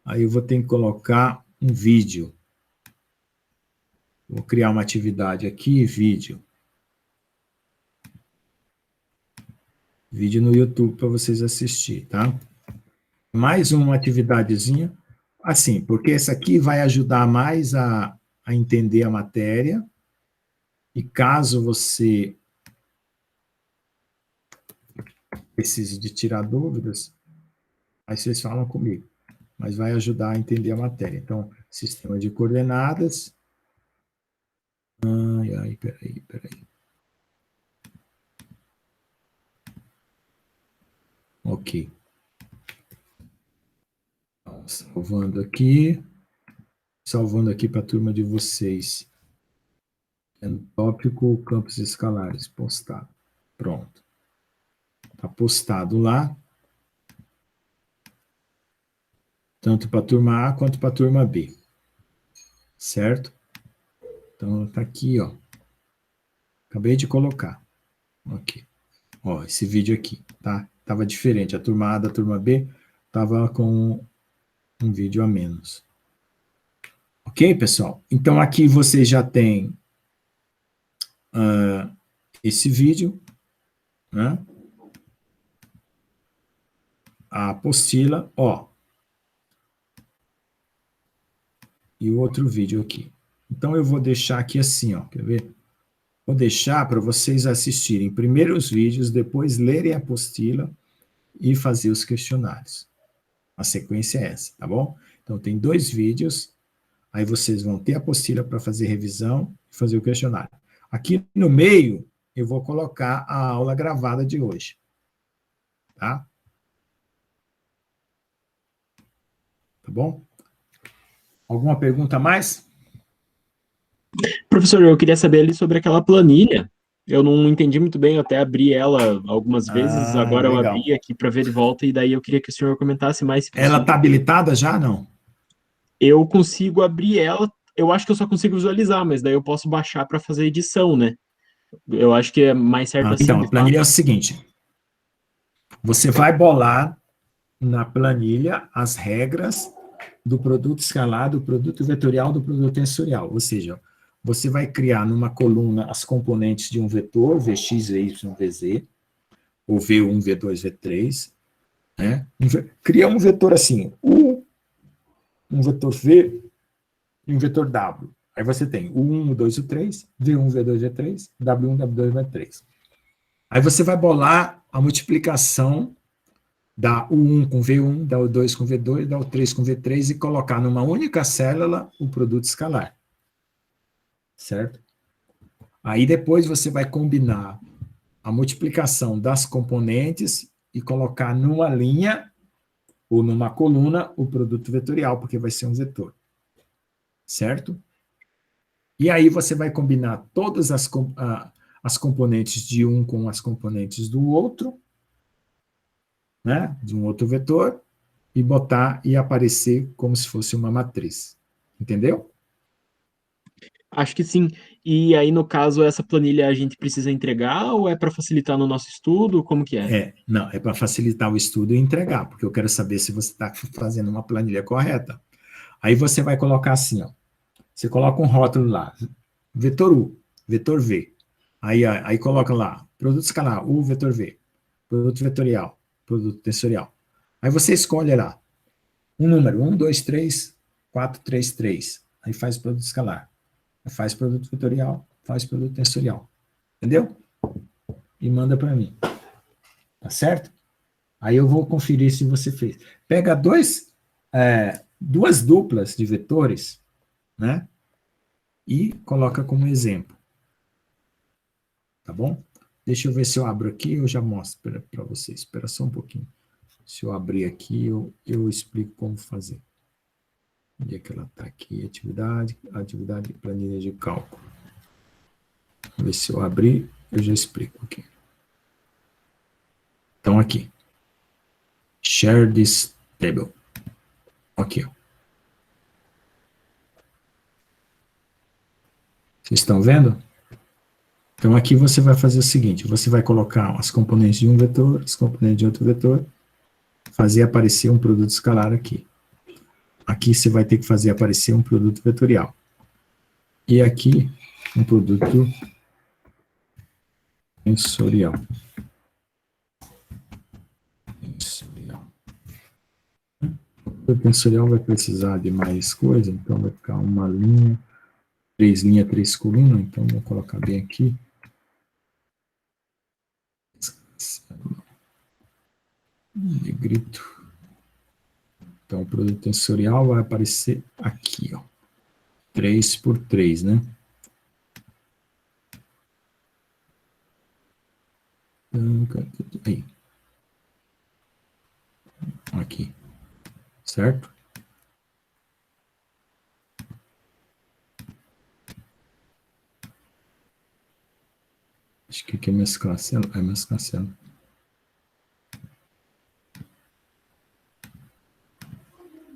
Aí eu vou ter que colocar um vídeo. Vou criar uma atividade aqui, vídeo. Vídeo no YouTube para vocês assistirem, tá? Mais uma atividadezinha. Assim, porque essa aqui vai ajudar mais a entender a matéria. E caso você precise de tirar dúvidas, aí vocês falam comigo. Mas vai ajudar a entender a matéria. Então, sistema de coordenadas. Peraí. Ok. Salvando aqui para a turma de vocês. Tópico campos escalares, postado. Pronto. Está postado lá. Tanto para a turma A quanto para a turma B. Certo? Então, está aqui, ó. Acabei de colocar. Ok. Ó, esse vídeo aqui, tá? Estava diferente. A turma A da turma B estava com um vídeo a menos. Ok, pessoal? Então, aqui você já tem esse vídeo, né? A apostila, ó. E o outro vídeo aqui. Então, eu vou deixar aqui assim, ó. Quer ver? Vou deixar para vocês assistirem primeiro os vídeos, depois lerem a apostila e fazer os questionários. A sequência é essa, tá bom? Então, tem 2 vídeos, aí vocês vão ter a apostila para fazer revisão e fazer o questionário. Aqui no meio, eu vou colocar a aula gravada de hoje. Tá? Tá bom? Alguma pergunta a mais? Professor, eu queria saber ali sobre aquela planilha. Eu não entendi muito bem, eu até abri ela algumas vezes, agora legal. eu abri aqui para ver de volta, e daí eu queria que o senhor comentasse mais. Se Ela está habilitada já, não? Eu consigo abrir ela, eu acho que eu só consigo visualizar, mas daí eu posso baixar para fazer edição, né? Eu acho que é mais certo assim. Então, a planilha é o seguinte. Você vai bolar na planilha as regras do produto escalar, do produto vetorial, do produto tensorial. Ou seja, você vai criar numa coluna as componentes de um vetor, Vx, Vy, Vz, ou V1, V2, V3. Né? Cria um vetor assim, um vetor V e um vetor W. Aí você tem o 1, o 2 e o 3, V1, V2, V3, W1, W2, V3. Aí você vai bolar a multiplicação da U1 com V1, da U2 com V2, da U3 com V3 e colocar numa única célula o produto escalar. Certo? Aí depois você vai combinar a multiplicação das componentes e colocar numa linha ou numa coluna o produto vetorial, porque vai ser um vetor. Certo? E aí você vai combinar todas as componentes de um com as componentes do outro, né, de um outro vetor, e botar e aparecer como se fosse uma matriz. Entendeu? Acho que sim. E aí, no caso, essa planilha a gente precisa entregar ou é para facilitar no nosso estudo? Como que é? Não, é para facilitar o estudo e entregar, porque eu quero saber se você está fazendo uma planilha correta. Aí você vai colocar assim, ó. Você coloca um rótulo lá, vetor U, vetor V. Aí coloca lá, produto escalar, U, vetor V. Produto vetorial, produto tensorial. Aí você escolhe lá um número, 1, 2, 3, 4, 3, 3. Aí faz produto escalar. Aí faz produto vetorial, faz produto tensorial. Entendeu? E manda para mim. Tá certo? Aí eu vou conferir se você fez. Pega duas duplas de vetores, né? E coloca como exemplo. Tá bom? Deixa eu ver se eu abro aqui, eu já mostro para vocês. Espera só um pouquinho. Se eu abrir aqui, eu explico como fazer. Onde é que ela está aqui? Atividade planilha de cálculo. Vamos ver se eu abrir, eu já explico aqui. Então, aqui. Share this table. Aqui, ó. Vocês estão vendo? Então, aqui você vai fazer o seguinte, você vai colocar as componentes de um vetor, as componentes de outro vetor, fazer aparecer um produto escalar aqui. Aqui você vai ter que fazer aparecer um produto vetorial. E aqui, um produto tensorial. O tensorial vai precisar de mais coisa, então vai ficar uma linha, 3 linhas, 3 colunas, então vou colocar bem aqui. Negrito. Então, o produto tensorial vai aparecer aqui, ó. 3 por 3, né? Aí. Aqui. Certo? Acho que aqui é mesclar célula. É mesclar célula.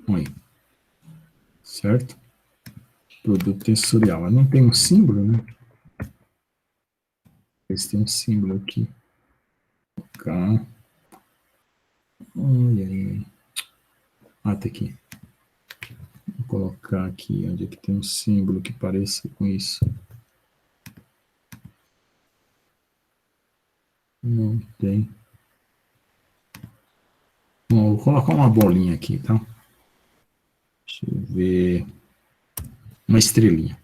Aí. Certo? Produto tensorial. Não tem um símbolo, né? Esse tem um símbolo aqui. Cá. Olha aí. Ah, tá aqui. Vou colocar aqui onde é que tem um símbolo que pareça com isso. Não tem. Bom, vou colocar uma bolinha aqui, tá? Deixa eu ver. Uma estrelinha.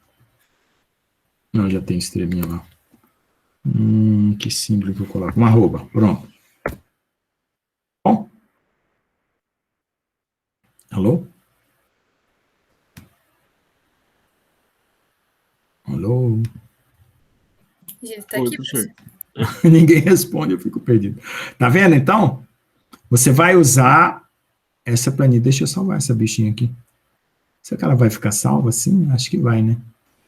Não, já tem estrelinha lá. Que símbolo que eu coloco? Uma arroba. Pronto. Bom? Alô? Alô? Gente, tá Oi, aqui, professor. Ninguém responde, eu fico perdido. Tá vendo, então? Você vai usar essa planilha. Deixa eu salvar essa bichinha aqui. Será que ela vai ficar salva assim? Acho que vai, né?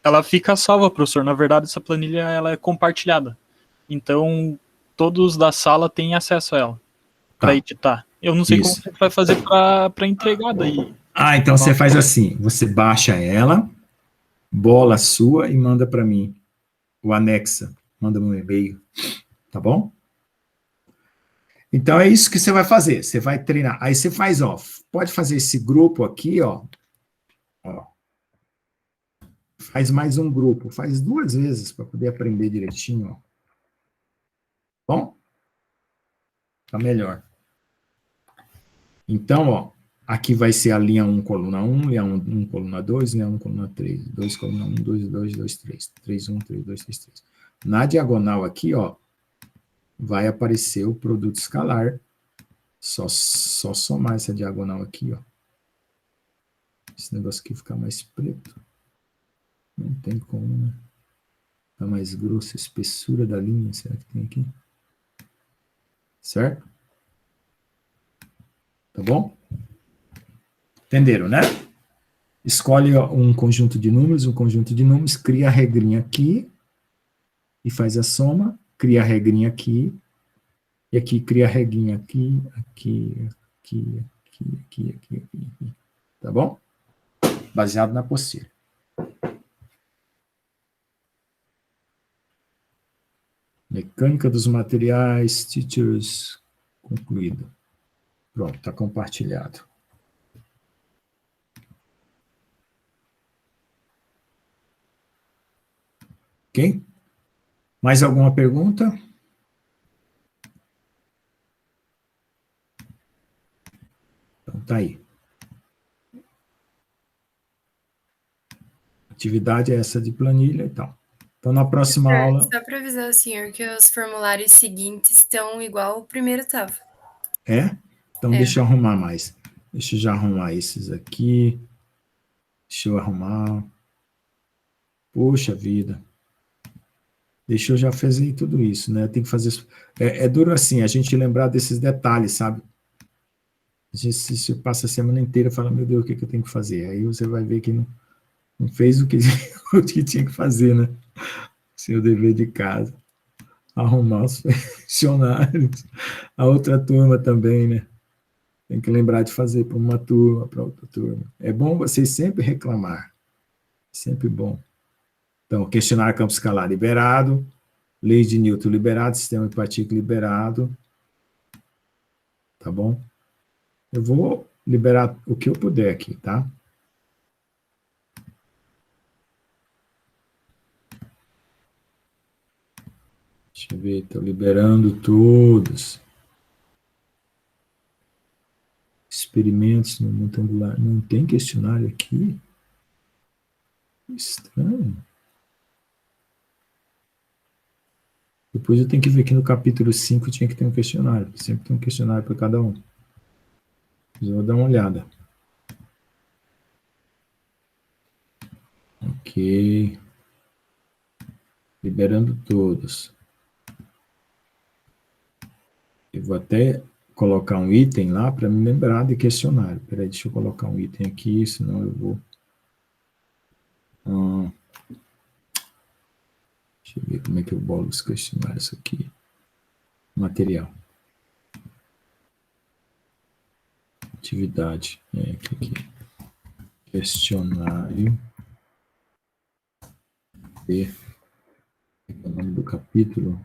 Ela fica salva, professor. Na verdade, essa planilha ela é compartilhada. Então, todos da sala têm acesso a ela para Tá. editar. Eu não sei como Isso. você vai fazer para entregar daí. Ah, então você faz assim. Você baixa ela, bola sua e manda para mim. O anexa. Manda no e-mail. Tá bom? Então é isso que você vai fazer. Você vai treinar. Aí você faz, ó. Pode fazer esse grupo aqui, ó. Faz mais um grupo. Faz 2 vezes para poder aprender direitinho, ó. Bom? Tá melhor. Então, ó. Aqui vai ser a linha 1, coluna 1, linha 1, coluna 2, linha 1, coluna 3. 2, coluna 1, 2, 2, 2, 3. 3, 1, 3, 2, 3, 3. Na diagonal aqui, ó. Vai aparecer o produto escalar. Só somar essa diagonal aqui, ó. Esse negócio aqui ficar mais preto. Não tem como, né? Tá mais grosso, a espessura da linha, será que tem aqui? Certo? Tá bom? Entenderam, né? Escolhe um conjunto de números, cria a regrinha aqui e faz a soma, cria a regrinha aqui, e aqui cria a regrinha aqui, aqui, aqui, aqui, aqui, aqui, aqui. Tá bom? Baseado na apostila. Mecânica dos materiais, teachers, concluído. Pronto, está compartilhado. Ok? Mais alguma pergunta? tá aí. Atividade é essa de planilha e tal. Então, na próxima aula... Só para avisar o senhor que os formulários seguintes estão igual o primeiro estava. É? Então, deixa eu arrumar mais. Deixa eu já arrumar esses aqui. Deixa eu arrumar. Poxa vida. Deixa eu já fazer tudo isso, né? Tem que fazer... É duro assim, a gente lembrar desses detalhes, sabe? A gente se passa a semana inteira e fala, meu Deus, o que eu tenho que fazer? Aí você vai ver que não fez o que, o que tinha que fazer, né? Seu dever de casa. Arrumar os funcionários. A outra turma também, né? Tem que lembrar de fazer para uma turma, para outra turma. É bom vocês sempre reclamar. Sempre bom. Então, questionário campo escalar liberado, lei de Newton liberado, sistema de partícula liberado. Tá bom? Eu vou liberar o que eu puder aqui, tá? Deixa eu ver, estou liberando todos. Experimentos no mundo angular. Não tem questionário aqui? Estranho. Depois eu tenho que ver que no capítulo 5 tinha que ter um questionário. Sempre tem um questionário para cada um. Eu vou dar uma olhada. Ok. Liberando todos. Eu vou até colocar um item lá para me lembrar de questionário. Peraí, deixa eu colocar um item aqui, senão eu vou... Deixa eu ver como é que eu bolo os questionários aqui. Material. Atividade. Aqui. Questionário. B. O nome do capítulo.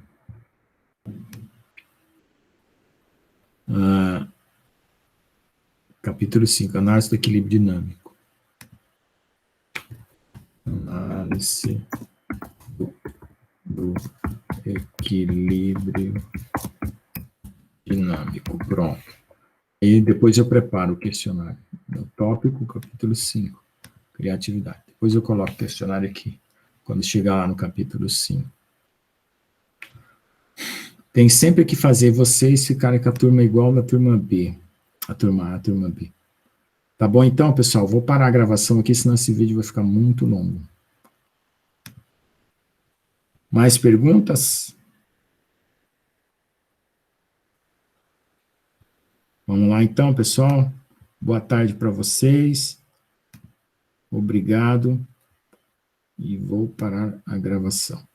Capítulo 5. Análise do equilíbrio dinâmico. Análise do equilíbrio dinâmico. Pronto. E depois eu preparo o questionário. No tópico, capítulo 5. Criatividade. Depois eu coloco o questionário aqui, quando chegar lá no capítulo 5. Tem sempre que fazer vocês ficarem com a turma igual na turma B. A turma A, a turma B. Tá bom, então, pessoal? Vou parar a gravação aqui, senão esse vídeo vai ficar muito longo. Mais perguntas? Vamos lá, então, pessoal. Boa tarde para vocês. Obrigado. E vou parar a gravação.